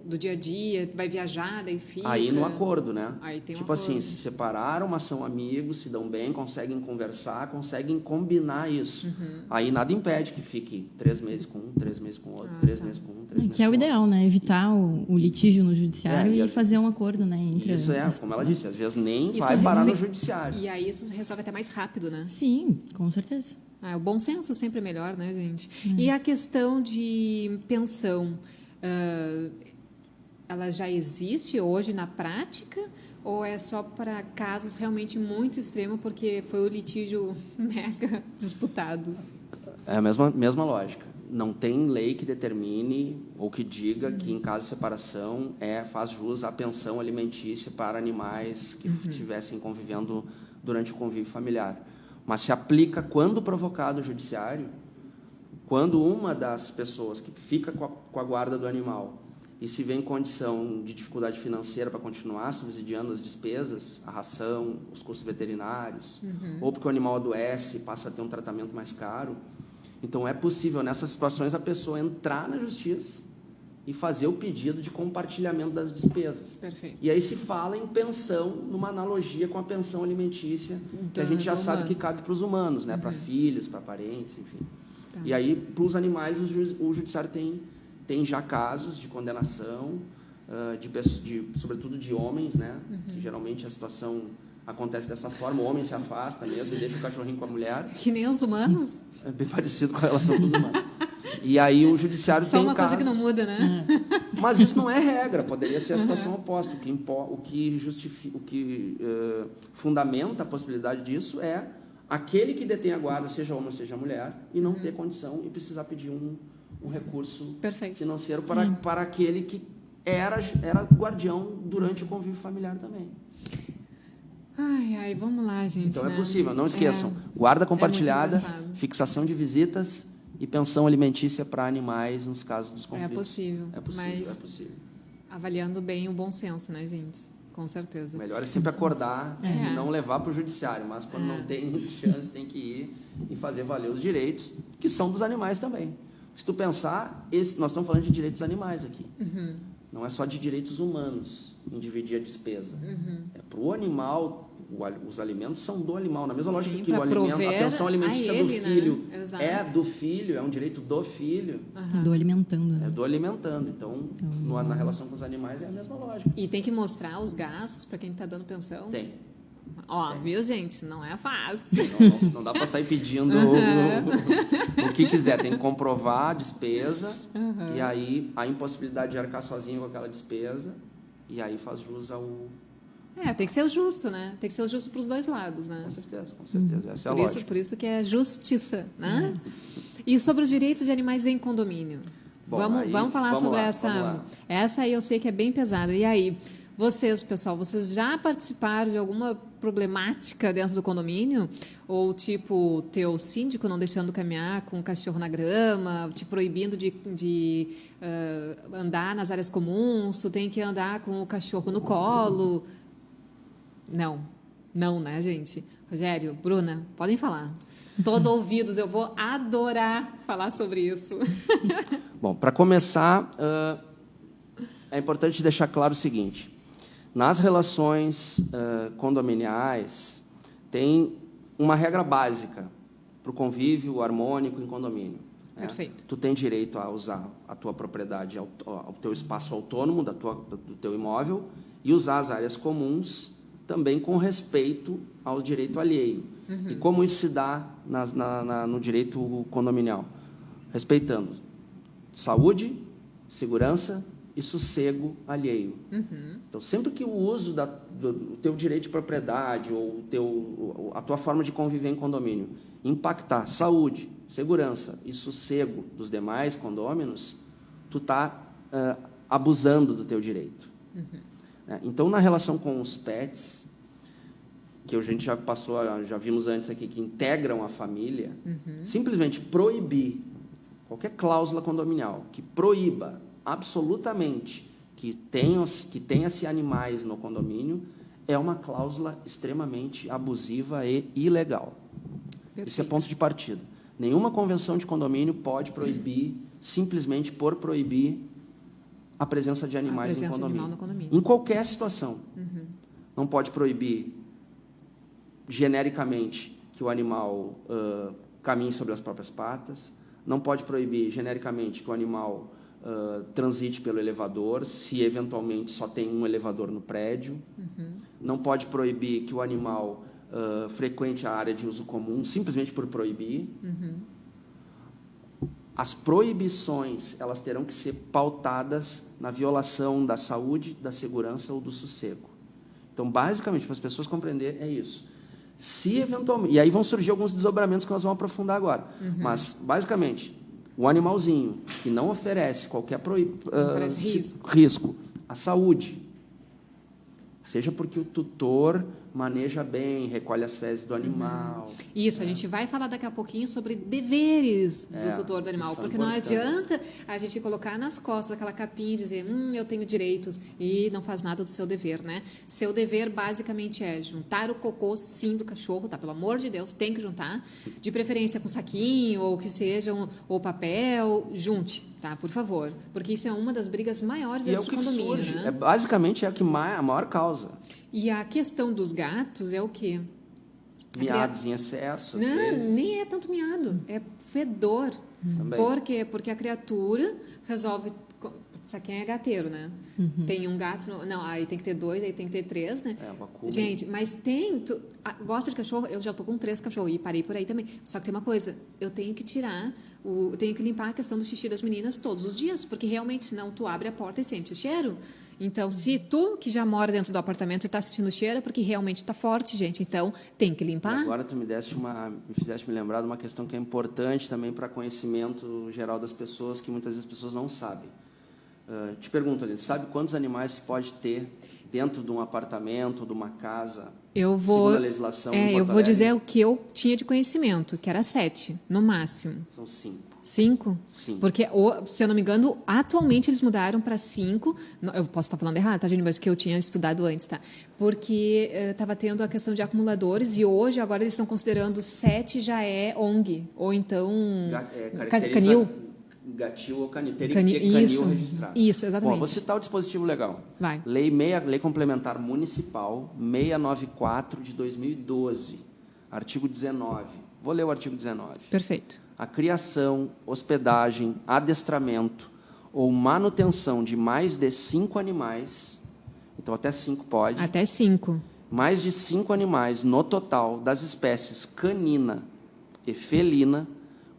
do dia a dia, vai viajar, daí fica... Aí no acordo, né? Aí tem tipo assim, se separaram, mas são amigos, se dão bem, conseguem conversar, conseguem combinar isso. Aí nada impede que fique 3 meses com um, 3 meses com outro, 3 meses com um, 3 meses que é o ideal, outro. Né? Evitar o litígio no judiciário e fazer um acordo, né? Entre isso como ela disse, às vezes nem vai parar no judiciário. E aí isso se resolve até mais rápido, né? Sim, com certeza. O bom senso sempre é melhor, né, gente? E a questão de pensão, ela já existe hoje na prática ou é só para casos realmente muito extremos porque foi o litígio mega disputado? É a mesma lógica. não tem lei que determine ou que diga que, em caso de separação, faz jus à pensão alimentícia para animais que estivessem convivendo durante o convívio familiar. Mas se aplica quando provocado o judiciário, quando uma das pessoas que fica com a guarda do animal e se vê em condição de dificuldade financeira para continuar subsidiando as despesas, a ração, os custos veterinários, ou porque o animal adoece e passa a ter um tratamento mais caro. Então, é possível, nessas situações, a pessoa entrar na justiça e fazer o pedido de compartilhamento das despesas. Perfeito. E aí se fala em pensão, numa analogia com a pensão alimentícia, que a gente já sabe que cabe para os humanos, né? Para filhos, para parentes, enfim. Tá. E aí, para os animais, o judiciário tem já casos de condenação, sobretudo de homens, né? Que geralmente a situação acontece dessa forma, o homem se afasta mesmo e deixa o cachorrinho com a mulher. Que nem os humanos? É bem parecido com a relação com os humanos. E aí o judiciário Só tem uma coisa casos, que não muda, né? Mas isso não é regra, poderia ser a situação oposta. O que fundamenta a possibilidade disso é aquele que detém a guarda, seja homem ou seja mulher, e não ter condição e precisar pedir um recurso financeiro para aquele que era guardião durante o convívio familiar também. Ai, vamos lá, gente. Então, né? é possível, não esqueçam. Guarda compartilhada, fixação de visitas e pensão alimentícia para animais nos casos dos conflitos. É possível. Mas é possível. Avaliando bem o bom senso, né, gente? Com certeza. O melhor é sempre acordar e não levar para o judiciário, mas quando não tem chance, tem que ir e fazer valer os direitos, que são dos animais também. Se tu pensar, nós estamos falando de direitos animais aqui. Não é só de direitos humanos em dividir a despesa. É para o animal, os alimentos são do animal. Na mesma lógica que o alimento, a pensão alimentícia do filho é do filho, é um direito do filho. Do alimentando. Né? É do alimentando. Então, na relação com os animais é a mesma lógica. E tem que mostrar os gastos para quem está dando pensão? Tem. Ó, viu, gente? Não é fácil. Não dá para sair pedindo o que quiser. Tem que comprovar a despesa e aí a impossibilidade de arcar sozinho com aquela despesa e aí faz jus ao... tem que ser o justo, né? Tem que ser o justo para os dois lados, né? Com certeza. Essa é a lógica. Por isso que é justiça, né? E sobre os direitos de animais em condomínio? Bom, vamos falar sobre essa... Essa aí eu sei que é bem pesada. E aí... Pessoal, vocês já participaram de alguma problemática dentro do condomínio? Ou, tipo, teu síndico não deixando caminhar com o cachorro na grama, te proibindo de andar nas áreas comuns, tu tem que andar com o cachorro no colo? Não, né, gente? Rogério, Bruna, podem falar. Todo ouvidos, eu vou adorar falar sobre isso. Bom, para começar, é importante deixar claro o seguinte. Nas relações condominiais, tem uma regra básica para o convívio harmônico em condomínio. Perfeito. Tu tem direito a usar a tua propriedade, o teu espaço autônomo do teu imóvel e usar as áreas comuns também com respeito ao direito alheio. E como isso se dá no direito condominial? Respeitando saúde, segurança e sossego alheio. Então, sempre que o uso do teu direito de propriedade ou a tua forma de conviver em condomínio impactar saúde, segurança e sossego dos demais condôminos, tu está abusando do teu direito. Então, na relação com os pets, que a gente já vimos antes aqui, que integram a família, simplesmente proibir qualquer cláusula condominial que proíba absolutamente que tenha-se animais no condomínio é uma cláusula extremamente abusiva e ilegal. Perfeito. Isso é ponto de partida. Nenhuma convenção de condomínio pode proibir, simplesmente por proibir a presença de animais no condomínio. Em qualquer situação. Não pode proibir genericamente que o animal caminhe sobre as próprias patas. Não pode proibir genericamente que o animal transite pelo elevador, se eventualmente só tem um elevador no prédio. Não pode proibir que o animal frequente a área de uso comum, simplesmente por proibir. As proibições, elas terão que ser pautadas na violação da saúde, da segurança ou do sossego. Então, basicamente, para as pessoas compreenderem, é isso. Se eventualmente... E aí vão surgir alguns desdobramentos que nós vamos aprofundar agora. Mas, basicamente... O animalzinho que não oferece qualquer oferece risco à saúde, seja porque o tutor maneja bem, recolhe as fezes do animal. Isso, a gente vai falar daqui a pouquinho sobre deveres do tutor do animal, porque não adianta a gente colocar nas costas aquela capinha e dizer, eu tenho direitos, e não faz nada do seu dever, né? Seu dever, basicamente, é juntar o cocô, sim, do cachorro, tá? Pelo amor de Deus, tem que juntar, de preferência com saquinho, ou que seja, ou papel, junte, tá? Por favor, porque isso é uma das brigas maiores dentro do condomínio, surge, né? Basicamente, é a maior causa. E a questão dos gatos é o quê? Miados em excesso, às Não, vezes. nem é tanto miado, é fedor. Também. Por quê? Porque a criatura resolve... Sabe quem é gateiro, né? Tem um gato... Não, aí tem que ter 2, aí tem que ter 3, né? É, uma cuba. Gente, mas tem... Gosta de cachorro? Eu já estou com 3 cachorros e parei por aí também. Só que tem uma coisa, eu tenho que tirar... Eu tenho que limpar a questão do xixi das meninas todos os dias, porque realmente, senão tu abre a porta e sente o cheiro. Então, se tu, que já mora dentro do apartamento, está sentindo o cheiro, é porque realmente está forte, gente. Então, tem que limpar. E agora tu me fizeste me lembrar de uma questão que é importante também para conhecimento geral das pessoas, que muitas vezes as pessoas não sabem. Te pergunto, Alice, sabe quantos animais se pode ter dentro de um apartamento, de uma casa, segundo a legislação em Porto eu vou Alegre? dizer o que eu tinha de conhecimento, que era 7, no máximo. São 5. 5? Sim. Porque, se eu não me engano, atualmente eles mudaram para 5. Eu posso estar falando errado, tá, gente? Mas o que eu tinha estudado antes, tá? Porque estava tendo a questão de acumuladores e hoje, agora, eles estão considerando 7 já é ONG. Ou então... canil. Gatil ou canil. Teria que ter canil registrado. Isso, exatamente. Bom, vou citar o dispositivo legal. Vai. Lei Complementar Municipal 694 de 2012, artigo 19. Vou ler o artigo 19. Perfeito. A criação, hospedagem, adestramento ou manutenção de mais de 5 animais, então até 5 pode. Até 5. Mais de 5 animais no total das espécies canina e felina,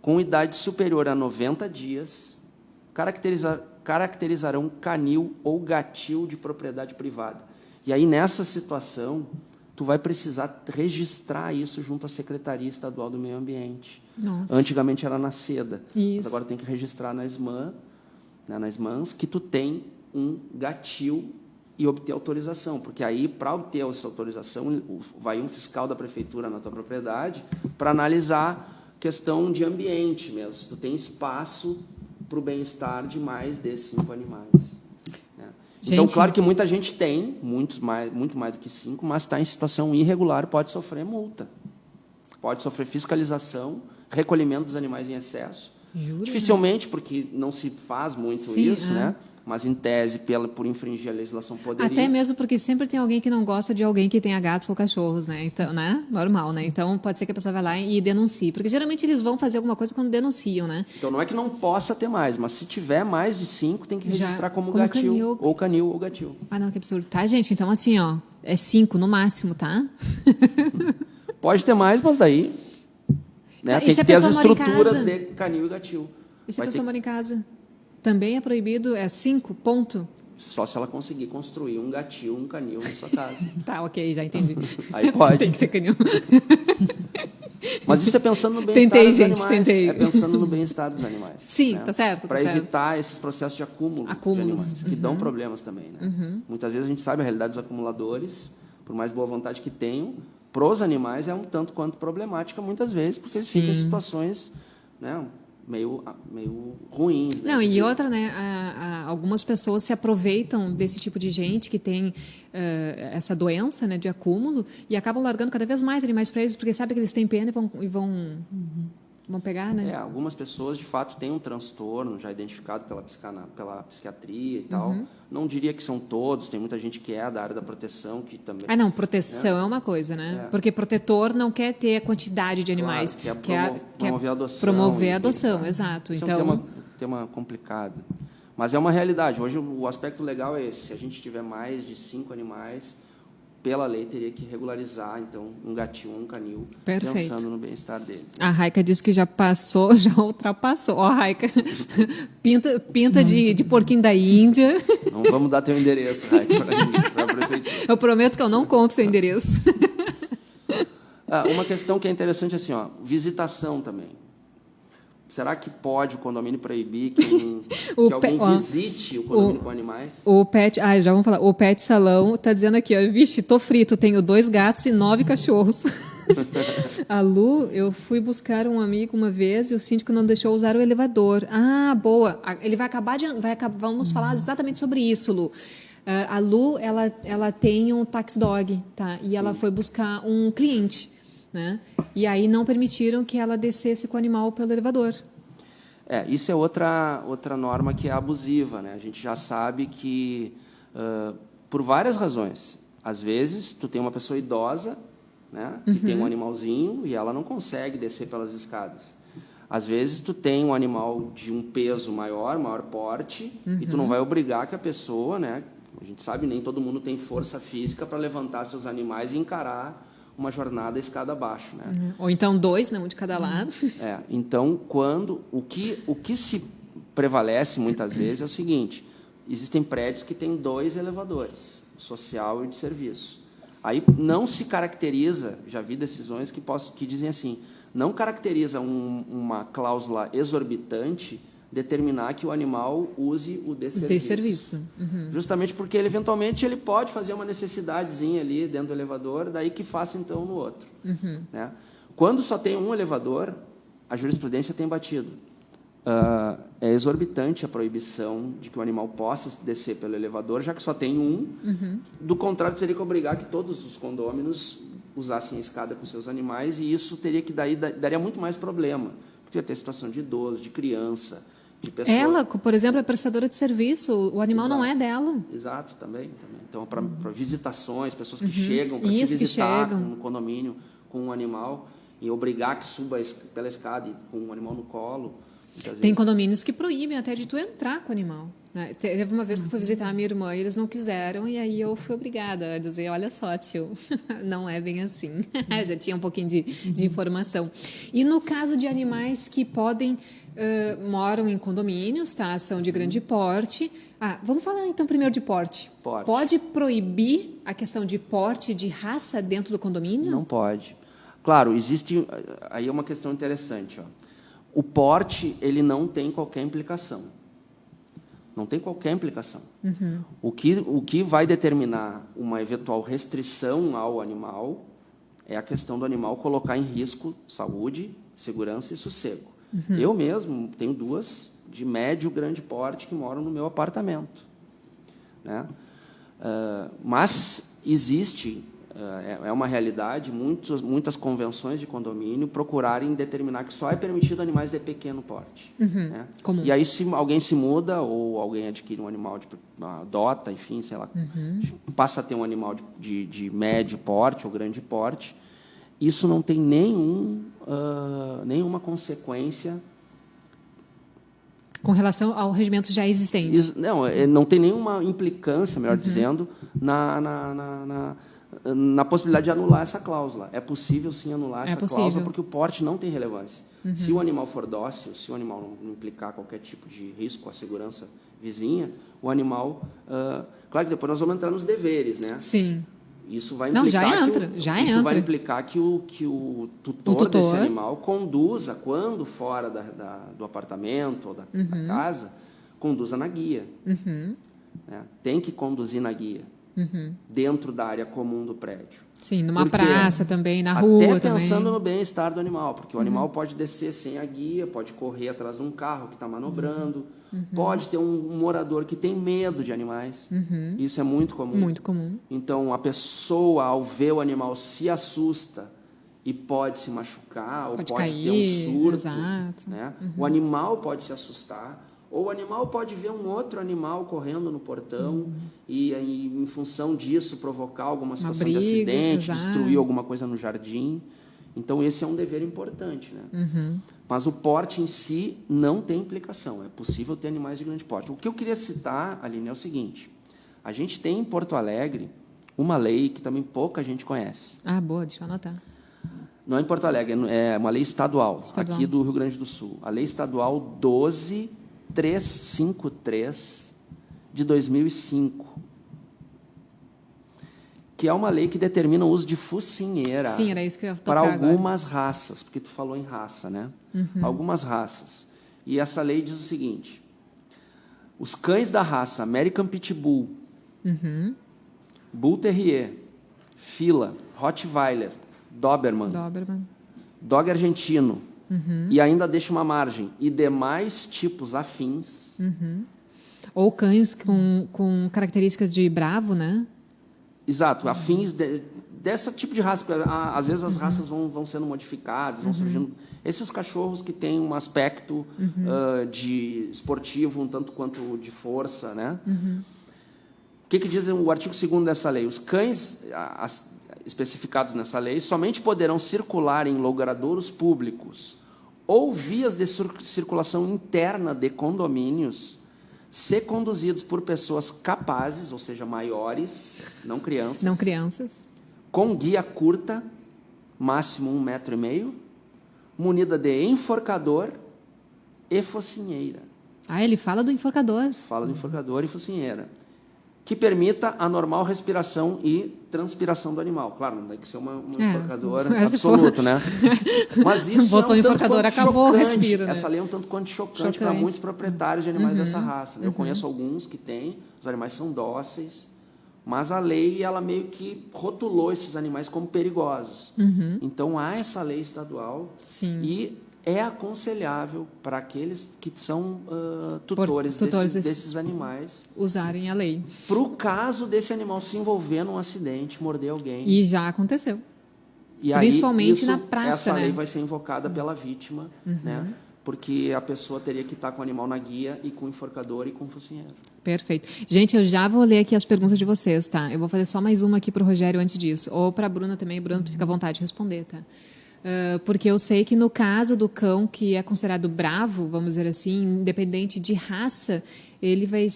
com idade superior a 90 dias, caracterizarão canil ou gatil de propriedade privada. E aí, nessa situação, tu vai precisar registrar isso junto à Secretaria Estadual do Meio Ambiente. Nossa. Antigamente era na SEDA, Isso. mas agora tem que registrar na SMAN, né, nas mãos, que tu tem um gatil e obter autorização, porque aí, para obter essa autorização, vai um fiscal da prefeitura na tua propriedade para analisar questão de ambiente mesmo, se tu tem espaço para o bem-estar de mais de 5 animais. Né? Então, claro que muita gente tem, muito mais do que 5, mas está em situação irregular, pode sofrer multa, pode sofrer fiscalização, recolhimento dos animais em excesso. Jura? Dificilmente, porque não se faz muito isso, né? Mas, em tese, por infringir a legislação, poderia. Até mesmo porque sempre tem alguém que não gosta de alguém que tenha gatos ou cachorros, né? Então, né? Normal, né? Então, pode ser que a pessoa vá lá e denuncie. Porque, geralmente, eles vão fazer alguma coisa quando denunciam, né? Então, não é que não possa ter mais, mas se tiver mais de 5, tem que registrar como gatil, canil. ou canil ou gatil. Ah, não, que absurdo. Tá, gente? Então, assim, ó, é 5 no máximo, tá? Pode ter mais, mas daí... Né, tem que ter as estruturas de canil e gatil. E se a pessoa mora em casa? Também é proibido? É 5, ponto? Só se ela conseguir construir um gatil, um canil na sua casa. Tá, ok, já entendi. Aí pode. Tem que ter canil. Mas isso é pensando no bem-estar dos animais. Tentei. É pensando no bem-estar dos animais. Sim, né? tá certo. Para evitar esses processos de acúmulo de animais, que dão problemas também. Né? Muitas vezes a gente sabe a realidade dos acumuladores, por mais boa vontade que tenham, para os animais é um tanto quanto problemática, muitas vezes, porque eles ficam em situações, né, meio ruins. Né? Não, e outra, né? Algumas pessoas se aproveitam desse tipo de gente que tem essa doença, né, de acúmulo e acabam largando cada vez mais animais para eles, porque sabem que eles têm pena e vão pegar, né? Algumas pessoas, de fato, têm um transtorno já identificado pela psiquiatria e tal. Não diria que são todos, tem muita gente que é da área da proteção, que também... Ah, não, proteção é uma coisa, né? Porque protetor não quer ter a quantidade de animais. Claro, promover a adoção. Promover a adoção, exato. Isso então... é um tema complicado. Mas é uma realidade. Hoje, o aspecto legal é esse. Se a gente tiver mais de 5 animais, pela lei, teria que regularizar, então, um gatil, um canil, pensando no bem-estar deles. A Raika disse que já passou, já ultrapassou. Ó, Raika, pinta de porquinho da Índia. Não vamos dar teu endereço, Raika, para a prefeitura. Eu prometo que eu não conto seu endereço. Uma questão que é interessante, assim, ó, visitação também. Será que pode o condomínio proibir que alguém visite o condomínio com animais? O Pet... já vamos falar. O Pet Salão está dizendo aqui, ó, vixe, tô frito, tenho 2 gatos e 9 cachorros. A Lu, eu fui buscar um amigo uma vez e o síndico não deixou usar o elevador. Ah, boa. Ele vai acabar de... Vamos falar exatamente sobre isso, Lu. A Lu, ela tem um tax dog, tá? E ela foi buscar um cliente, né? E aí não permitiram que ela descesse com o animal pelo elevador. Isso é outra norma que é abusiva, né? A gente já sabe que, por várias razões, às vezes tu tem uma pessoa idosa, né, que tem um animalzinho e ela não consegue descer pelas escadas. Às vezes tu tem um animal de um peso maior porte, e tu não vai obrigar que a pessoa, né? A gente sabe, nem todo mundo tem força física para levantar seus animais e encarar uma jornada escada abaixo, né? Ou então 2, né, um de cada lado. Então, o que se prevalece muitas vezes é o seguinte: existem prédios que têm 2 elevadores, social e de serviço. Aí não se caracteriza, já vi decisões que dizem assim, não caracteriza uma cláusula exorbitante determinar que o animal use o de serviço. Justamente porque eventualmente ele pode fazer uma necessidadezinha ali dentro do elevador, daí que faça então no outro. Né? Quando só tem um elevador, a jurisprudência tem batido. É exorbitante a proibição de que o animal possa descer pelo elevador, já que só tem um. Do contrário, teria que obrigar que todos os condôminos usassem a escada com seus animais, e isso teria que daria muito mais problema. Porque ia ter situação de idoso, de criança, de pessoa... Ela, por exemplo, é prestadora de serviço, o animal não é dela. Exato, também. Então, para visitações, pessoas que chegam para te visitar no condomínio com um animal, e obrigar que suba pela escada com um animal no colo. Tem condomínios que proíbem até de tu entrar com o animal. Né? Teve uma vez que eu fui visitar a minha irmã e eles não quiseram, e aí eu fui obrigada a dizer, olha só, tio, não é bem assim. Já tinha um pouquinho de informação. E no caso de animais que moram em condomínios, tá? São de grande porte. Vamos falar então primeiro de porte. Pode proibir a questão de porte, de raça dentro do condomínio? Não pode. Claro, existe... Aí é uma questão interessante, ó. O porte, ele não tem qualquer implicação. Não tem qualquer implicação. O que vai determinar uma eventual restrição ao animal é a questão do animal colocar em risco saúde, segurança e sossego. Eu mesmo tenho 2 de médio grande porte que moram no meu apartamento. Né? Mas existe... É uma realidade, muitas convenções de condomínio procurarem determinar que só é permitido animais de pequeno porte. Né? E aí, se alguém se muda ou alguém adquire um animal, adota, enfim, sei lá, passa a ter um animal de médio porte ou grande porte, isso não tem nenhuma consequência... Com relação ao regimento já existente? Não tem nenhuma implicância, melhor dizendo, na possibilidade de anular essa cláusula. É possível, sim, anular essa cláusula, porque o porte não tem relevância. Se o animal for dócil, se o animal não implicar qualquer tipo de risco à segurança vizinha, o animal... claro que depois nós vamos entrar nos deveres, né? Sim. Isso vai implicar Isso vai implicar que o tutor desse animal conduza, quando fora do apartamento ou da casa, conduza na guia. Né? Tem que conduzir na guia. Dentro da área comum do prédio. Sim, numa praça também, na rua até pensando também. no bem-estar do animal, porque o animal pode descer sem a guia, pode correr atrás de um carro que está manobrando, pode ter um morador que tem medo de animais. Isso é muito comum. Muito comum. Então, a pessoa, ao ver o animal, se assusta e pode se machucar, ou pode cair, ter um surto. Exato. Né? O animal pode se assustar. Ou o animal pode ver um outro animal correndo no portão e, em função disso, provocar alguma situação de acidente, destruir alguma coisa no jardim. Então, esse é um dever importante. Né? Mas o porte em si não tem implicação. É possível ter animais de grande porte. O que eu queria citar, Aline, é o seguinte. A gente tem em Porto Alegre uma lei que também pouca gente conhece. Boa, deixa eu anotar. Não é em Porto Alegre, é uma lei estadual, aqui do Rio Grande do Sul. A lei estadual 12353 de 2005. que é uma lei que determina o uso de focinheira. Sim, era isso que eu ia tocar para agora. algumas raças, porque tu falou em raça, né? Algumas raças. E essa lei diz o seguinte: os cães da raça American Pitbull, Bull Terrier, Fila, Rottweiler, Doberman, Dog argentino, e ainda deixa uma margem, e demais tipos afins. Ou cães com características de bravo, né? Exato, afins dessa tipo de raça. Porque, às vezes as raças vão sendo modificadas, vão surgindo. Esses cachorros que têm um aspecto de esportivo, um tanto quanto de força, né? O que diz o artigo 2º dessa lei? Os cães especificados nessa lei somente poderão circular em logradouros públicos ou vias de circulação interna de condomínios, ser conduzidos por pessoas capazes, ou seja, maiores, não crianças, com guia curta, máximo 1,5 m, munida de enforcador e focinheira. Ah, ele fala do enforcador. Fala do enforcador e focinheira. Que permita a normal respiração e transpiração do animal. Claro, não tem que ser um enforcador absoluto, né? Mas isso botou é um enforcador, acabou, chocante. respira. Né? Essa lei é um tanto quanto chocante para muitos proprietários de animais dessa raça. Eu conheço alguns que têm, os animais são dóceis, mas a lei ela meio que rotulou esses animais como perigosos. Então há essa lei estadual. Sim. E é aconselhável para aqueles que são tutores desses animais usarem a lei. para o caso desse animal se envolver num acidente, morder alguém. E já aconteceu. E principalmente aí, na praça, essa lei né? vai ser invocada pela vítima, né? Porque a pessoa teria que estar com o animal na guia e com o enforcador e com o focinheiro. Perfeito. Gente, eu já vou ler aqui as perguntas de vocês, tá? Eu vou fazer só mais uma aqui para o Rogério antes disso. Ou para a Bruna também. Bruna, tu fica à vontade de responder, tá? Porque eu sei que no caso do cão que é considerado bravo, vamos dizer assim, independente de raça, ele vai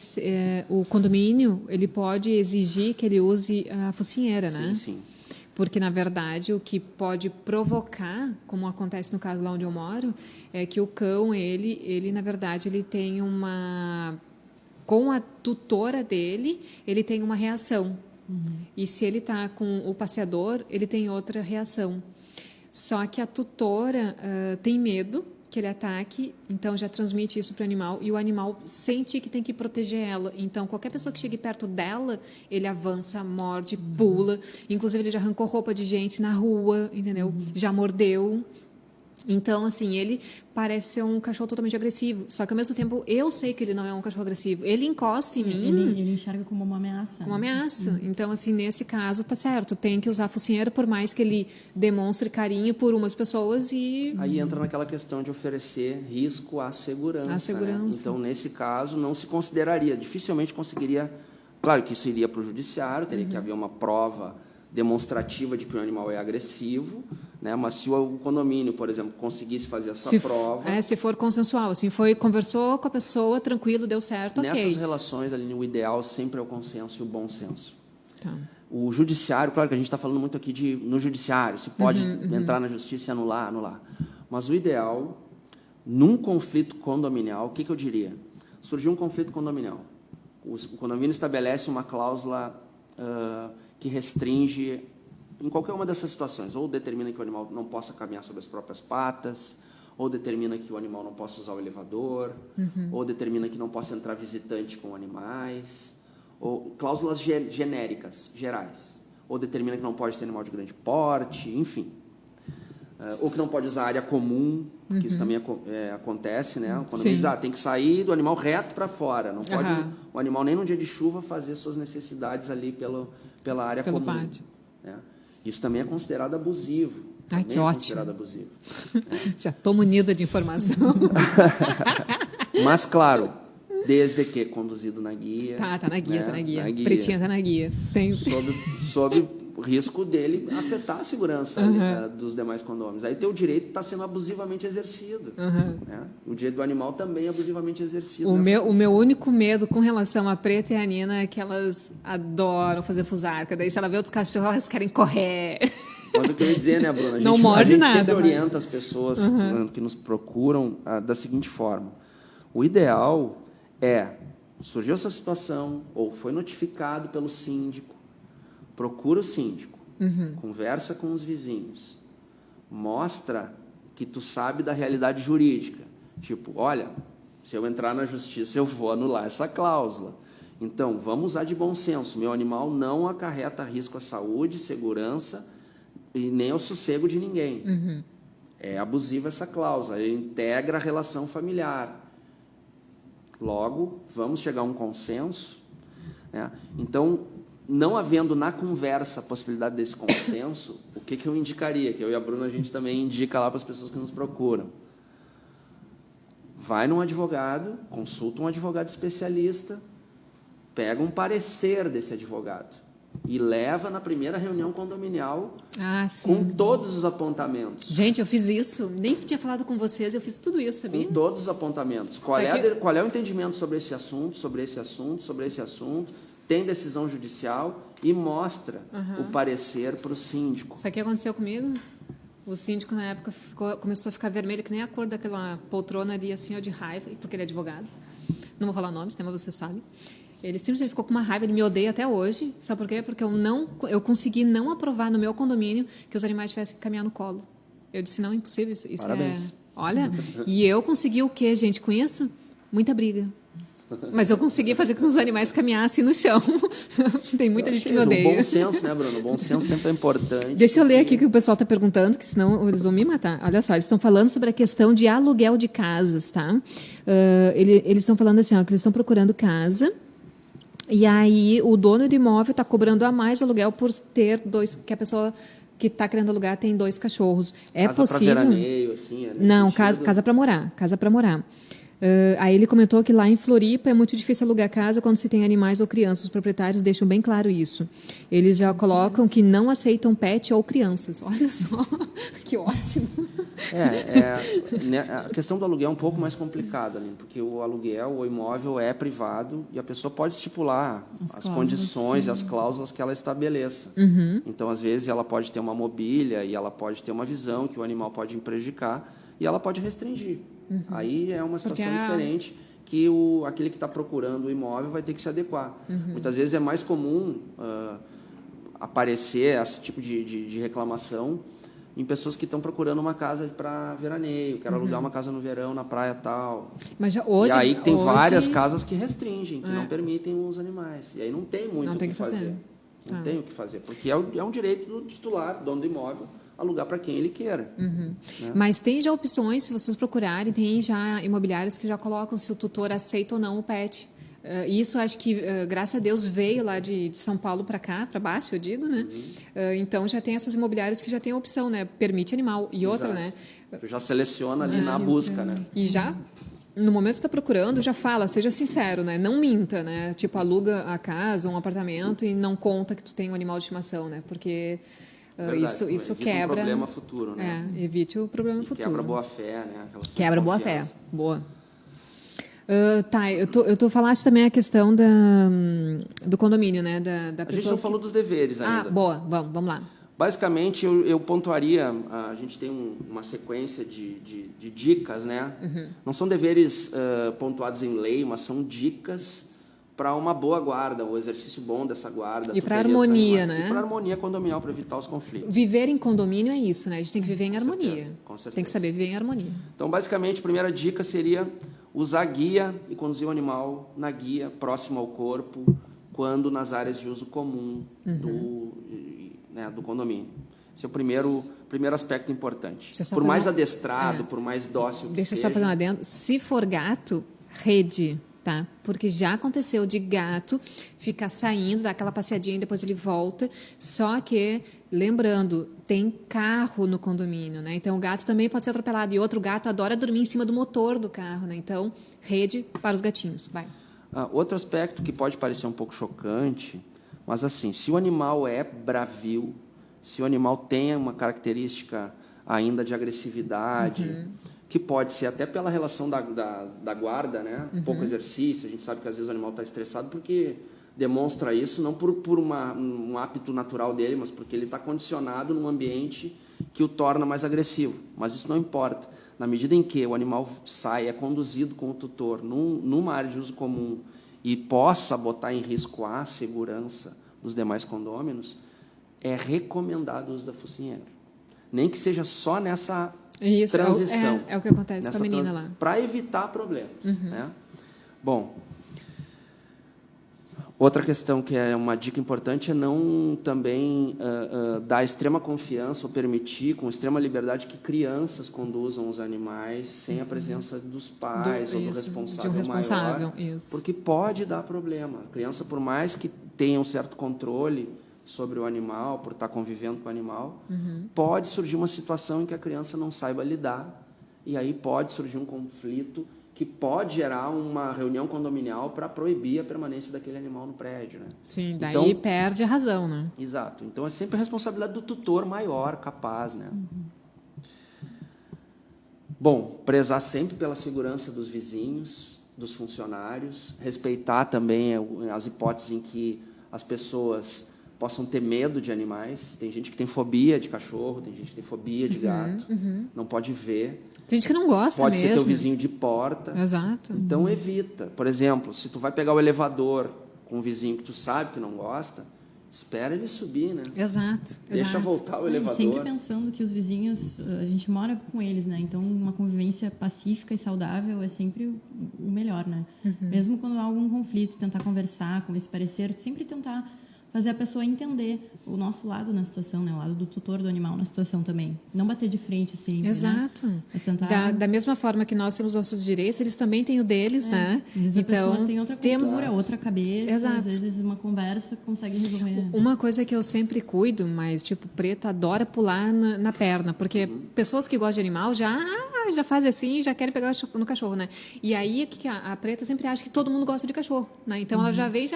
o condomínio ele pode exigir que ele use a focinheira, né? Sim, sim. Porque, na verdade, o que pode provocar, como acontece no caso lá onde eu moro, é que o cão, ele na verdade, ele tem uma... Com a tutora dele, ele tem uma reação. E se ele está com o passeador, ele tem outra reação. Só que a tutora tem medo que ele ataque, então já transmite isso para o animal, e o animal sente que tem que proteger ela. Então, qualquer pessoa que chegue perto dela, ele avança, morde, pula. Inclusive, ele já arrancou roupa de gente na rua, entendeu? Já mordeu. Então, assim, ele parece ser um cachorro totalmente agressivo. Só que, ao mesmo tempo, eu sei que ele não é um cachorro agressivo. Ele encosta em mim... Ele enxerga como uma ameaça. Como uma ameaça. Então, assim, nesse caso, tá certo. Tem que usar focinheiro, por mais que ele demonstre carinho por umas pessoas e... Aí entra naquela questão de oferecer risco à segurança. À segurança. Né? Então, nesse caso, não se consideraria, dificilmente conseguiria... Claro que isso iria para o judiciário, teria que haver uma prova demonstrativa de que o animal é agressivo, né? Mas se o condomínio, por exemplo, conseguisse fazer essa prova... se for consensual, assim, conversou com a pessoa, tranquilo, deu certo, ok. Nessas relações, ali, o ideal sempre é o consenso e o bom senso. Tá. O judiciário, claro que a gente está falando muito aqui no judiciário, se pode entrar na justiça e anular. Mas o ideal, num conflito condominial, o que eu diria? Surgiu um conflito condominial. O condomínio estabelece uma cláusula que restringe, em qualquer uma dessas situações, ou determina que o animal não possa caminhar sobre as próprias patas, ou determina que o animal não possa usar o elevador, ou determina que não possa entrar visitante com animais, ou cláusulas genéricas, gerais, ou determina que não pode ter animal de grande porte, enfim. Ou que não pode usar área comum, que isso também acontece, né? Quando diz, tem que sair do animal reto para fora, não pode o animal nem num dia de chuva fazer suas necessidades ali pela área comum. Pátio. Né? Isso também é considerado abusivo. Ai, que ótimo. Considerado abusivo. Já estou munida de informação. Mas, claro, desde que conduzido na guia. Tá na guia, né? tá na guia. Na guia. Pretinha tá na guia, sempre. Sob o risco dele afetar a segurança ali, dos demais condôminos. Aí teu direito está sendo abusivamente exercido. Né? O direito do animal também é abusivamente exercido. O meu único medo com relação à Preta e a Nina é que elas adoram fazer fusarca. Daí, se ela vê outros cachorros, elas querem correr. Mas o que eu ia dizer, né, Bruna? Não morde nada. A gente sempre orienta as pessoas que nos procuram da seguinte forma. O ideal é, surgiu essa situação, ou foi notificado pelo síndico, procura o síndico, conversa com os vizinhos, mostra que tu sabe da realidade jurídica. Tipo, olha, se eu entrar na justiça, eu vou anular essa cláusula. Então, vamos usar de bom senso. Meu animal não acarreta risco à saúde, segurança e nem ao sossego de ninguém. É abusiva essa cláusula, ele integra a relação familiar. Logo, vamos chegar a um consenso, né? Então, não havendo na conversa a possibilidade desse consenso, o que eu indicaria? Que eu e a Bruna, a gente também indica lá para as pessoas que nos procuram. Vai num advogado, consulta um advogado especialista, pega um parecer desse advogado e leva na primeira reunião condominial com todos os apontamentos. Gente, eu fiz isso. Nem tinha falado com vocês, eu fiz tudo isso, sabia? Com todos os apontamentos. Qual é o entendimento sobre esse assunto, sobre esse assunto, sobre esse assunto? Tem decisão judicial e mostra o parecer para o síndico. Sabe o que aconteceu comigo? O síndico, na época, começou a ficar vermelho, que nem a cor daquela poltrona ali, assim, ó, de raiva, porque ele é advogado. Não vou falar nomes, né, mas você sabe. Ele simplesmente ficou com uma raiva, ele me odeia até hoje. Sabe por quê? Porque eu consegui não aprovar no meu condomínio que os animais tivessem que caminhar no colo. Eu disse, não, impossível, isso Parabéns. Olha, e eu consegui o quê, gente, com isso? Muita briga. Mas eu consegui fazer com que os animais caminhassem no chão. Tem muita gente que me odeia. O bom senso, né, Bruno? O bom senso sempre é importante. Deixa eu ler aqui o que o pessoal está perguntando, que senão eles vão me matar. Olha só, eles estão falando sobre a questão de aluguel de casas, tá? Eles estão falando assim, ó, que eles estão procurando casa. E aí o dono do imóvel está cobrando a mais de aluguel por ter que a pessoa que está querendo alugar tem 2 cachorros. É casa possível? Casa para veraneio, assim, Não, casa para morar. Casa para morar. Aí ele comentou que lá em Floripa é muito difícil alugar casa quando se tem animais ou crianças. Os proprietários deixam bem claro isso. Eles já colocam que não aceitam pet ou crianças. Olha só, que ótimo. A questão do aluguel é um pouco mais complicada, né? Porque o aluguel, o imóvel é privado e a pessoa pode estipular as condições e as cláusulas que ela estabeleça. Então, às vezes, ela pode ter uma mobília e ela pode ter uma visão que o animal pode prejudicar e ela pode restringir. Aí é uma situação diferente que aquele que está procurando o imóvel vai ter que se adequar. Muitas vezes é mais comum aparecer esse tipo de reclamação em pessoas que estão procurando uma casa para veraneio, quero alugar uma casa no verão, na praia tal. Mas hoje, e aí tem várias casas que restringem, que não permitem os animais. E aí não tem muito o que fazer. Não tem o que fazer, porque é um direito do titular, dono do imóvel, alugar para quem ele queira. Né? Mas tem já opções, se vocês procurarem, tem já imobiliárias que já colocam se o tutor aceita ou não o pet. Isso acho que, graças a Deus, veio lá de São Paulo para cá, para baixo, eu digo, né? Então já tem essas imobiliárias que já tem a opção, né? Permite animal. E outra, né? Tu já seleciona ali na busca, né? E já, no momento que está procurando, já fala, seja sincero, né? Não minta, né? Tipo, aluga a casa, um apartamento e não conta que tu tem um animal de estimação, né? Porque isso quebra... um problema futuro, né? Evite o problema futuro. Quebra boa-fé, né? Quebra boa-fé. Boa. Tu falaste também a questão do condomínio, né? Da pessoa. A gente não falou dos deveres ainda. Boa, vamos lá. Basicamente, eu pontuaria, a gente tem uma sequência de dicas, né? Não são deveres pontuados em lei, mas são dicas para uma boa guarda, o exercício bom dessa guarda. E para harmonia, né? E para harmonia condominial, para evitar os conflitos. Viver em condomínio é isso, né? A gente tem que viver em harmonia. Com certeza. Tem que saber viver em harmonia. Então, basicamente, a primeira dica seria usar guia e conduzir o animal na guia, próximo ao corpo, quando nas áreas de uso comum do condomínio. Esse é o primeiro aspecto importante. Por mais adestrado, por mais dócil que Deixa eu seja. só fazer um adendo. Se for gato, rede, tá? Porque já aconteceu de gato ficar saindo, dar aquela passeadinha e depois ele volta. Só que, lembrando, tem carro no condomínio, né? Então o gato também pode ser atropelado. E outro gato adora dormir em cima do motor do carro, né? Então, rede para os gatinhos. Vai. Outro aspecto que pode parecer um pouco chocante, mas assim, se o animal é bravio, se o animal tem uma característica ainda de agressividade, que pode ser até pela relação da guarda, né? Pouco exercício, a gente sabe que às vezes o animal está estressado porque demonstra isso, não por um hábito natural dele, mas porque ele está condicionado num ambiente que o torna mais agressivo. Mas isso não importa. Na medida em que o animal sai, é conduzido com o tutor numa área de uso comum e possa botar em risco a segurança dos demais condôminos, é recomendado o uso da focinheira. Nem que seja só nessa Isso, transição. é o que acontece com a menina lá. Para evitar problemas. Né? Bom, outra questão que é uma dica importante é não também dar extrema confiança ou permitir com extrema liberdade que crianças conduzam os animais sem a presença dos pais ou do responsável, de um responsável maior, porque pode dar problema. A criança, por mais que tenha um certo controle sobre o animal, por estar convivendo com o animal, pode surgir uma situação em que a criança não saiba lidar, e aí pode surgir um conflito que pode gerar uma reunião condominial para proibir a permanência daquele animal no prédio. Né? Sim, daí então, perde a razão. Né? Exato. Então, é sempre a responsabilidade do tutor maior, capaz. Né? Bom, prezar sempre pela segurança dos vizinhos, dos funcionários, respeitar também as hipóteses em que as pessoas possam ter medo de animais. Tem gente que tem fobia de cachorro, tem gente que tem fobia de gato, não pode ver. Tem gente que não gosta pode mesmo. Pode ser teu vizinho de porta. Exato. Então, evita. Por exemplo, se tu vai pegar o elevador com um vizinho que tu sabe que não gosta, espera ele subir, né? Exato. Deixa voltar o elevador. Sempre pensando que os vizinhos, a gente mora com eles, né? Então, uma convivência pacífica e saudável é sempre o melhor, né? Mesmo quando há algum conflito, tentar conversar, com esse parecer, sempre tentar fazer a pessoa entender o nosso lado na situação, né? O lado do tutor do animal na situação também. Não bater de frente sempre, exato. Né? Mas tentar... da mesma forma que nós temos nossos direitos, eles também têm o deles, né? Às vezes então, a pessoa tem outra cultura, outra cabeça. Exato. Às vezes uma conversa consegue resolver. Uma coisa que eu sempre cuido, mas tipo, Preta adora pular na perna, porque pessoas que gostam de animal já fazem assim, já querem pegar no cachorro, né? E aí a Preta sempre acha que todo mundo gosta de cachorro, né? Então ela já vem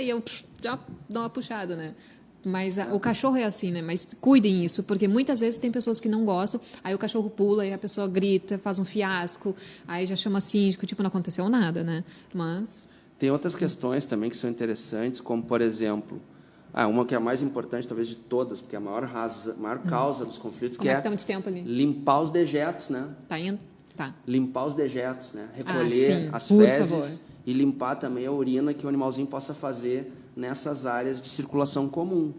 e eu já dou uma puxada, né? Mas o cachorro é assim, né? Mas cuidem isso, porque muitas vezes tem pessoas que não gostam, aí o cachorro pula e a pessoa grita, faz um fiasco, aí já chama síndico, tipo, não aconteceu nada, né? Mas... Tem outras questões também que são interessantes, como, por exemplo, uma que é a mais importante, talvez, de todas, porque é a maior causa dos conflitos, como que estamos de tempo ali? Limpar os dejetos, né? Tá indo? Tá. Limpar os dejetos, né? Recolher sim, as por fezes favor. E limpar também a urina que o animalzinho possa fazer nessas áreas de circulação comum.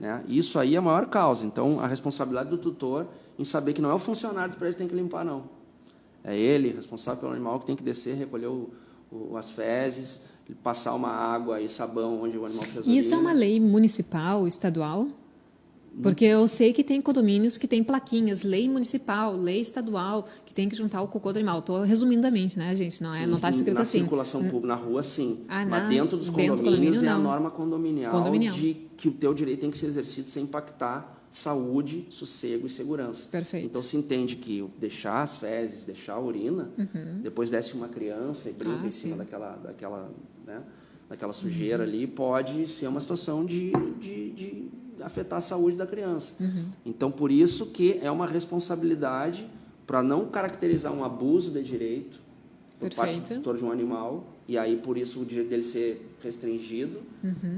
Né? Isso aí é a maior causa. Então, a responsabilidade do tutor em saber que não é o funcionário do prédio que tem que limpar, não. É ele, responsável pelo animal, que tem que descer, recolher as fezes, passar uma água e sabão onde o animal fez urina. Isso é uma lei municipal, estadual? Porque eu sei que tem condomínios que tem plaquinhas, lei municipal, lei estadual, que tem que juntar o cocô do animal. Estou resumidamente, né, gente? Não está escrito assim. Na circulação pública, na rua, sim. Mas dentro dentro dos do condomínios é a não. norma condominial de que o teu direito tem que ser exercido sem impactar saúde, sossego e segurança. Perfeito. Então, se entende que deixar as fezes, deixar a urina, depois desce uma criança e brinca em cima daquela sujeira ali, pode ser uma situação de afetar a saúde da criança. Então, por isso que é uma responsabilidade para não caracterizar um abuso de direito por parte do tutor de um animal, e aí, por isso, o direito dele ser restringido.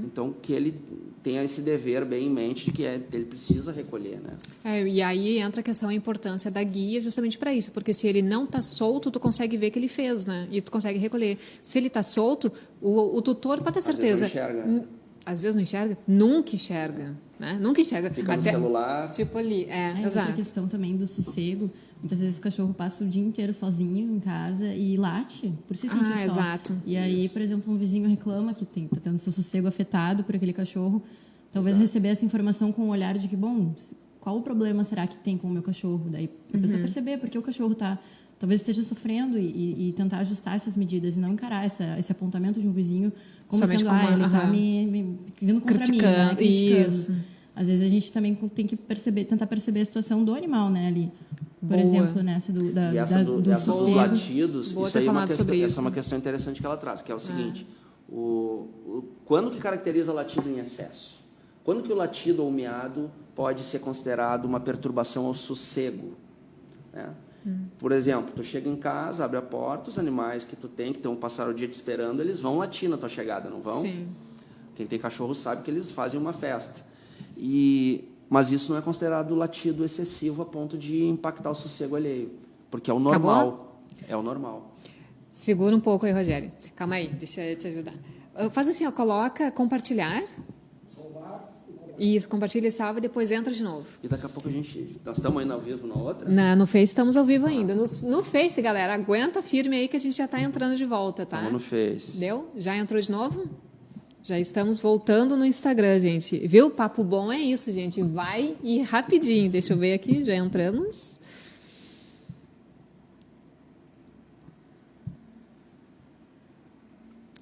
Então, que ele tenha esse dever bem em mente de que ele precisa recolher. Né? E aí entra a questão, a importância da guia justamente para isso, porque se ele não está solto, tu consegue ver que ele fez, né? E tu consegue recolher. Se ele está solto, o tutor pode ter certeza... Às vezes não enxerga. Às vezes não enxerga? Nunca enxerga. Né? Nunca enxerga. Fica no celular. Tipo ali, exato. Outra questão também do sossego. Muitas vezes o cachorro passa o dia inteiro sozinho em casa e late por se sentir só. Exato. E aí, por exemplo, um vizinho reclama que está tendo seu sossego afetado por aquele cachorro. Talvez receber essa informação com o olhar de que, bom, qual o problema será que tem com o meu cachorro? Daí a pessoa perceber porque o cachorro talvez esteja sofrendo e tentar ajustar essas medidas e não encarar esse apontamento de um vizinho como somente sendo, como ele está me vindo contra mim, né? Criticando. Isso. Às vezes a gente também tem que tentar perceber a situação do animal, né, ali. Por exemplo, nessa do dos latidos, isso aí essa é uma questão interessante que ela traz, que é o seguinte, quando que caracteriza latido em excesso? Quando que o latido ou miado pode ser considerado uma perturbação ao sossego? Né? Por exemplo, tu chega em casa, abre a porta, os animais que tu tem, que estão passar o dia te esperando, eles vão latir na tua chegada, não vão? Sim. Quem tem cachorro sabe que eles fazem uma festa. Mas isso não é considerado latido excessivo a ponto de impactar o sossego alheio, porque é o normal. Acabou? É o normal. Segura um pouco aí, Rogério. Calma aí, deixa eu te ajudar. Faz assim, coloca compartilhar. Isso, compartilha e salva e depois entra de novo. E daqui a pouco nós estamos indo ao vivo na outra? No Face estamos ao vivo ainda. No Face, galera, aguenta firme aí que a gente já está entrando de volta, tá? Estamos no Face. Deu? Já entrou de novo? Já estamos voltando no Instagram, gente. Viu? Papo bom é isso, gente. Vai e rapidinho. Deixa eu ver aqui, já entramos.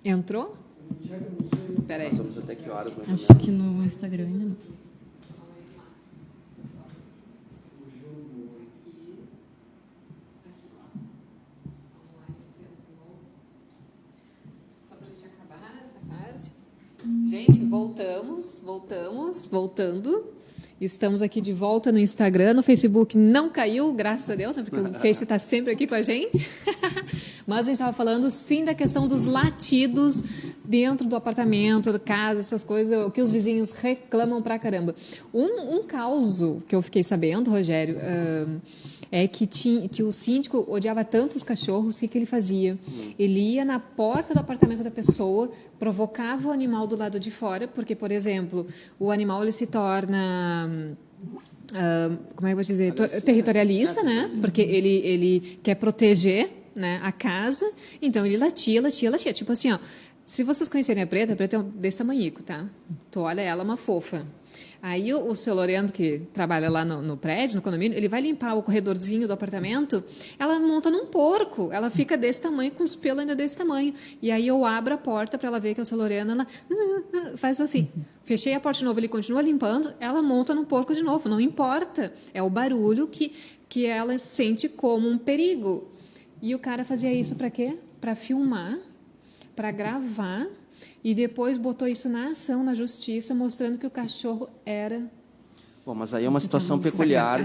Entrou? Espera aí. Nós vamos até que horas, mais ou Acho menos? que no Instagram ainda não. Só para a gente acabar essa parte. Gente, voltando. Estamos aqui de volta no Instagram, no Facebook não caiu, graças a Deus, né, porque o Face está sempre aqui com a gente. Mas a gente estava falando, sim, da questão dos latidos dentro do apartamento, da casa, essas coisas, que os vizinhos reclamam pra caramba. Um causo que eu fiquei sabendo, Rogério, é que o síndico odiava tanto os cachorros, o que ele fazia? Ele ia na porta do apartamento da pessoa, provocava o animal do lado de fora, porque, por exemplo, o animal ele se torna... como é que eu vou dizer? Territorialista, né? Porque ele quer proteger, né, a casa, então ele latia. Tipo assim, ó, se vocês conhecerem a Preta é desse tamanhico, tá? Tu olha ela, uma fofa. Aí o seu Lorendo, que trabalha lá no prédio, no condomínio, ele vai limpar o corredorzinho do apartamento, ela monta num porco, ela fica desse tamanho, com os pelos ainda desse tamanho. E aí eu abro a porta para ela ver que é o seu Lorendo, ela faz assim. Fechei a porta de novo, ele continua limpando, ela monta no porco de novo, não importa. É o barulho que ela sente como um perigo. E o cara fazia isso para quê? Para filmar, para gravar, e depois botou isso na ação, na justiça, mostrando que o cachorro era... Bom, mas aí é uma situação peculiar,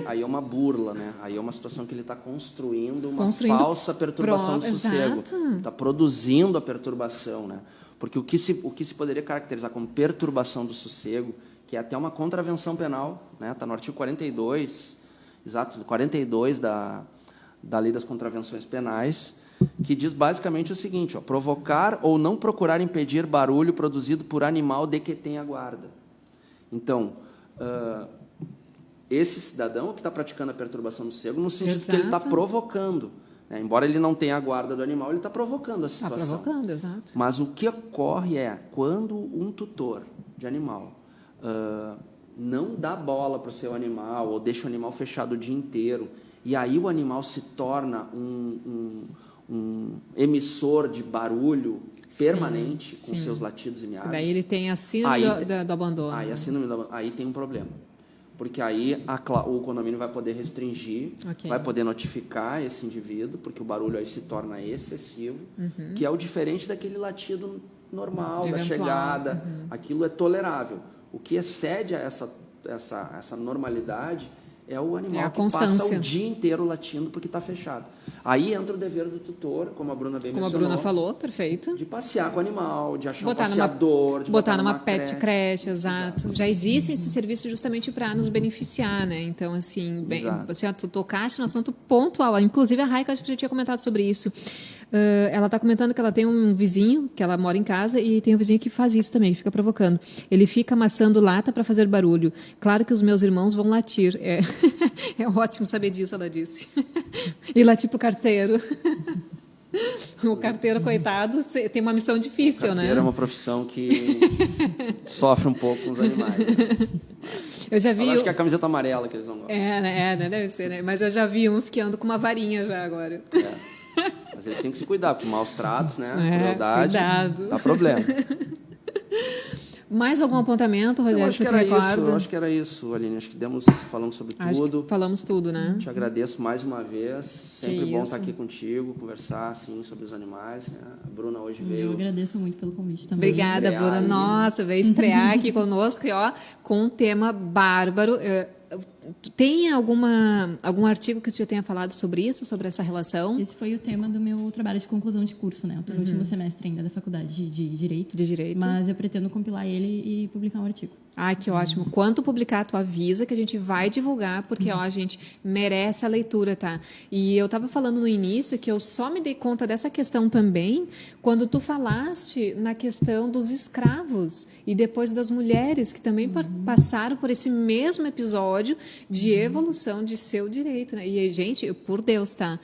aí é uma burla, né? Aí é uma situação que ele está construindo uma falsa perturbação do sossego. Está produzindo a perturbação, né? Porque o que se poderia caracterizar como perturbação do sossego, que é até uma contravenção penal, né? Está no artigo 42, exato, 42 da Lei das Contravenções Penais, que diz basicamente o seguinte, ó, provocar ou não procurar impedir barulho produzido por animal de que tenha guarda. Então, esse cidadão que está praticando a perturbação do sossego, no sentido que ele está provocando, né? Embora ele não tenha a guarda do animal, ele está provocando a situação. Está provocando, exato. Mas o que ocorre é, quando um tutor de animal não dá bola para o seu animal, ou deixa o animal fechado o dia inteiro, e aí o animal se torna um emissor de barulho permanente, com seus latidos e miados. Daí ele tem a síndrome do abandono. Aí tem um problema. Porque aí o condomínio vai poder restringir, vai poder notificar esse indivíduo, porque o barulho aí se torna excessivo, que é o diferente daquele latido normal, da chegada. Aquilo é tolerável. O que excede a essa normalidade é o animal que passa o dia inteiro latindo porque está fechado. Aí entra o dever do tutor, como a Bruna bem mencionou. Como a Bruna falou, perfeito. De passear com o animal, de achar um passeador, de botar numa pet creche, exato. Já existe esse serviço justamente para nos beneficiar, né? Então, assim, tu tocaste no assunto pontual. Inclusive, a Raika, acho que já tinha comentado sobre isso. Ela está comentando que ela tem um vizinho, que ela mora em casa, e tem um vizinho que faz isso também, fica provocando. Ele fica amassando lata para fazer barulho. Claro que os meus irmãos vão latir. É ótimo saber disso, ela disse. E latir para o carteiro. O carteiro, coitado, tem uma missão difícil, né? O carteiro é uma profissão que sofre um pouco com os animais. Né? Eu já vi... acho que é a camiseta amarela que eles não gostam. Né? Deve ser, né? Mas eu já vi uns que andam com uma varinha já agora. Mas eles têm que se cuidar, porque maus tratos, né? Crueldade, cuidado. Dá problema. Mais algum apontamento, Rogério, que você te recorda? Eu acho que era isso, Aline. Acho que falamos sobre tudo. Falamos tudo, né? Te agradeço mais uma vez. Sempre bom estar aqui contigo, conversar assim, sobre os animais. Né? A Bruna hoje veio... Eu agradeço muito pelo convite também. Obrigada, Bruna. Nossa, veio estrear aqui conosco e, com um tema bárbaro. Tem algum artigo que você já tenha falado sobre isso, sobre essa relação? Esse foi o tema do meu trabalho de conclusão de curso, né? Eu estou no último semestre ainda da faculdade de Direito. De Direito. Mas eu pretendo compilar ele e publicar um artigo. Ai, que ótimo. Quando publicar, tu avisa que a gente vai divulgar, porque ó, a gente merece a leitura, tá? E eu estava falando no início que eu só me dei conta dessa questão também quando tu falaste na questão dos escravos e depois das mulheres que também passaram por esse mesmo episódio de evolução de seu direito, né? E, gente, por Deus, tá?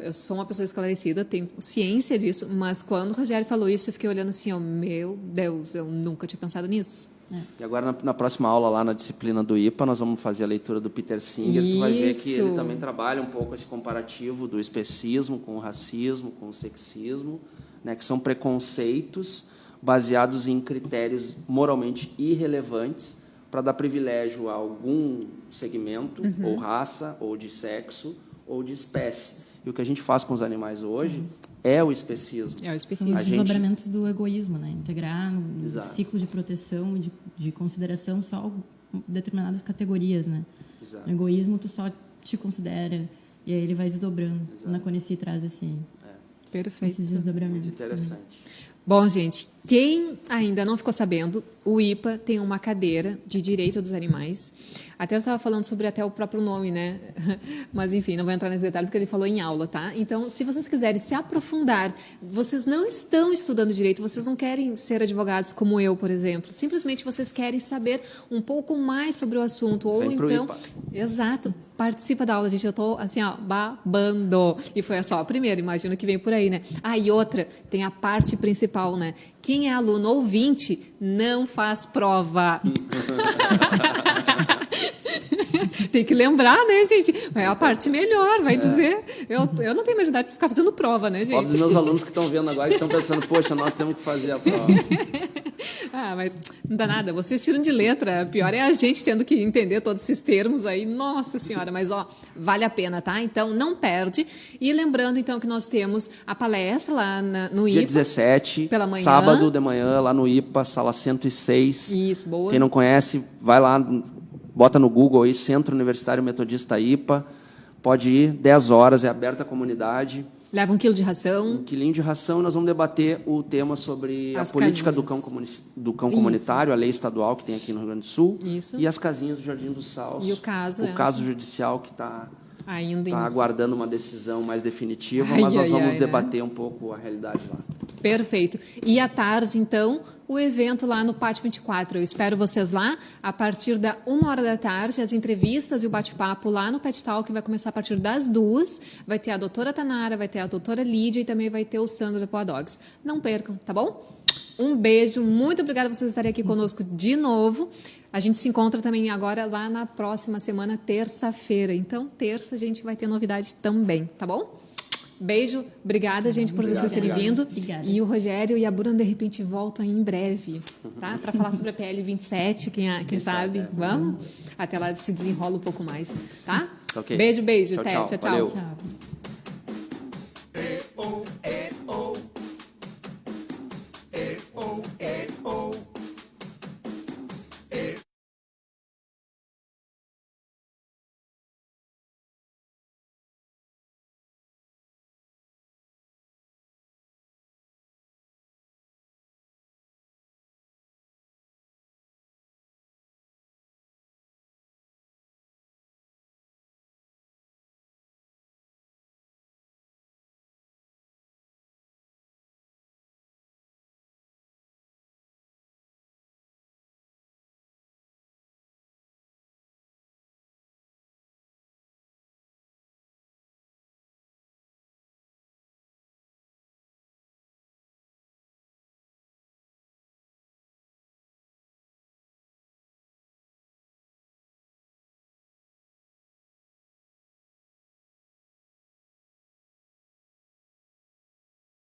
Eu sou uma pessoa esclarecida, tenho ciência disso, mas quando o Rogério falou isso, eu fiquei olhando assim, ó, meu Deus, eu nunca tinha pensado nisso. E agora, na próxima aula, lá na disciplina do IPA, nós vamos fazer a leitura do Peter Singer. Tu vai ver que ele também trabalha um pouco esse comparativo do especismo com o racismo, com o sexismo, né, que são preconceitos baseados em critérios moralmente irrelevantes para dar privilégio a algum segmento, ou raça, ou de sexo, ou de espécie. E o que a gente faz com os animais hoje é o especismo. É o especismo. São os desdobramentos do egoísmo, né? Integrar no Exato. ciclo de proteção e de consideração só determinadas categorias, né? Exato. No egoísmo, tu só te considera, e aí ele vai desdobrando. Na Conheci traz Perfeito. esses desdobramentos. Muito interessante. Bom, gente, quem ainda não ficou sabendo, o IPA tem uma cadeira de direito dos animais. Até eu estava falando sobre até o próprio nome, né? Mas, enfim, não vou entrar nesse detalhe porque ele falou em aula, tá? Então, se vocês quiserem se aprofundar, vocês não estão estudando direito, vocês não querem ser advogados como eu, por exemplo. Simplesmente vocês querem saber um pouco mais sobre o assunto. Ou Vem pro então... IPA. Exato. Participa da aula, gente. Eu estou, assim, ó, babando. E foi só a primeira, imagino que vem por aí, né? Ah, e outra, tem a parte principal, né? Quem é aluno ouvinte não faz prova. Tem que lembrar, né, gente? É a parte melhor, vai dizer. Eu não tenho mais idade para ficar fazendo prova, né, gente? Óbvio, os meus alunos que estão vendo agora que estão pensando, poxa, nós temos que fazer a prova. Ah, mas não dá nada, vocês tiram de letra. Pior é a gente tendo que entender todos esses termos aí. Nossa Senhora, mas ó, vale a pena, tá? Então, não perde. E lembrando, então, que nós temos a palestra lá no IPA. Dia 17, pela manhã. sábado de manhã, lá no IPA, sala 106. Isso, boa. Quem não conhece, vai lá, bota no Google aí, Centro Universitário Metodista IPA. Pode ir, 10 horas, é aberta à comunidade. Leva 1 quilo de ração. 1 quilinho de ração, e nós vamos debater o tema sobre As a política casinhas. do cão comunitário, a lei estadual que tem aqui no Rio Grande do Sul, Isso. e as casinhas do Jardim do Salso. E o caso judicial que está ainda em... aguardando uma decisão mais definitiva, Ai, mas nós vamos né? debater um pouco a realidade lá. Perfeito. E à tarde, então, o evento lá no Pátio 24. Eu espero vocês lá a partir da 1h da tarde, as entrevistas e o bate-papo lá no Pet Talk, que vai começar a partir das 2h. Vai ter a doutora Tanara, vai ter a doutora Lídia e também vai ter o Sandro da Poa Dogs. Não percam, tá bom? Um beijo, muito obrigada por vocês estarem aqui conosco de novo. A gente se encontra também agora lá na próxima semana, terça-feira. Então, terça a gente vai ter novidade também, tá bom? Beijo, obrigada, gente, por vocês terem vindo. Obrigada. E o Rogério e a Bruna, de repente, voltam em breve, tá? Para falar sobre a PL 27, quem sabe? Vamos? Até lá se desenrola um pouco mais, tá? Ok. Beijo, Tchau, até, tchau. tchau, tchau. Valeu. Tchau.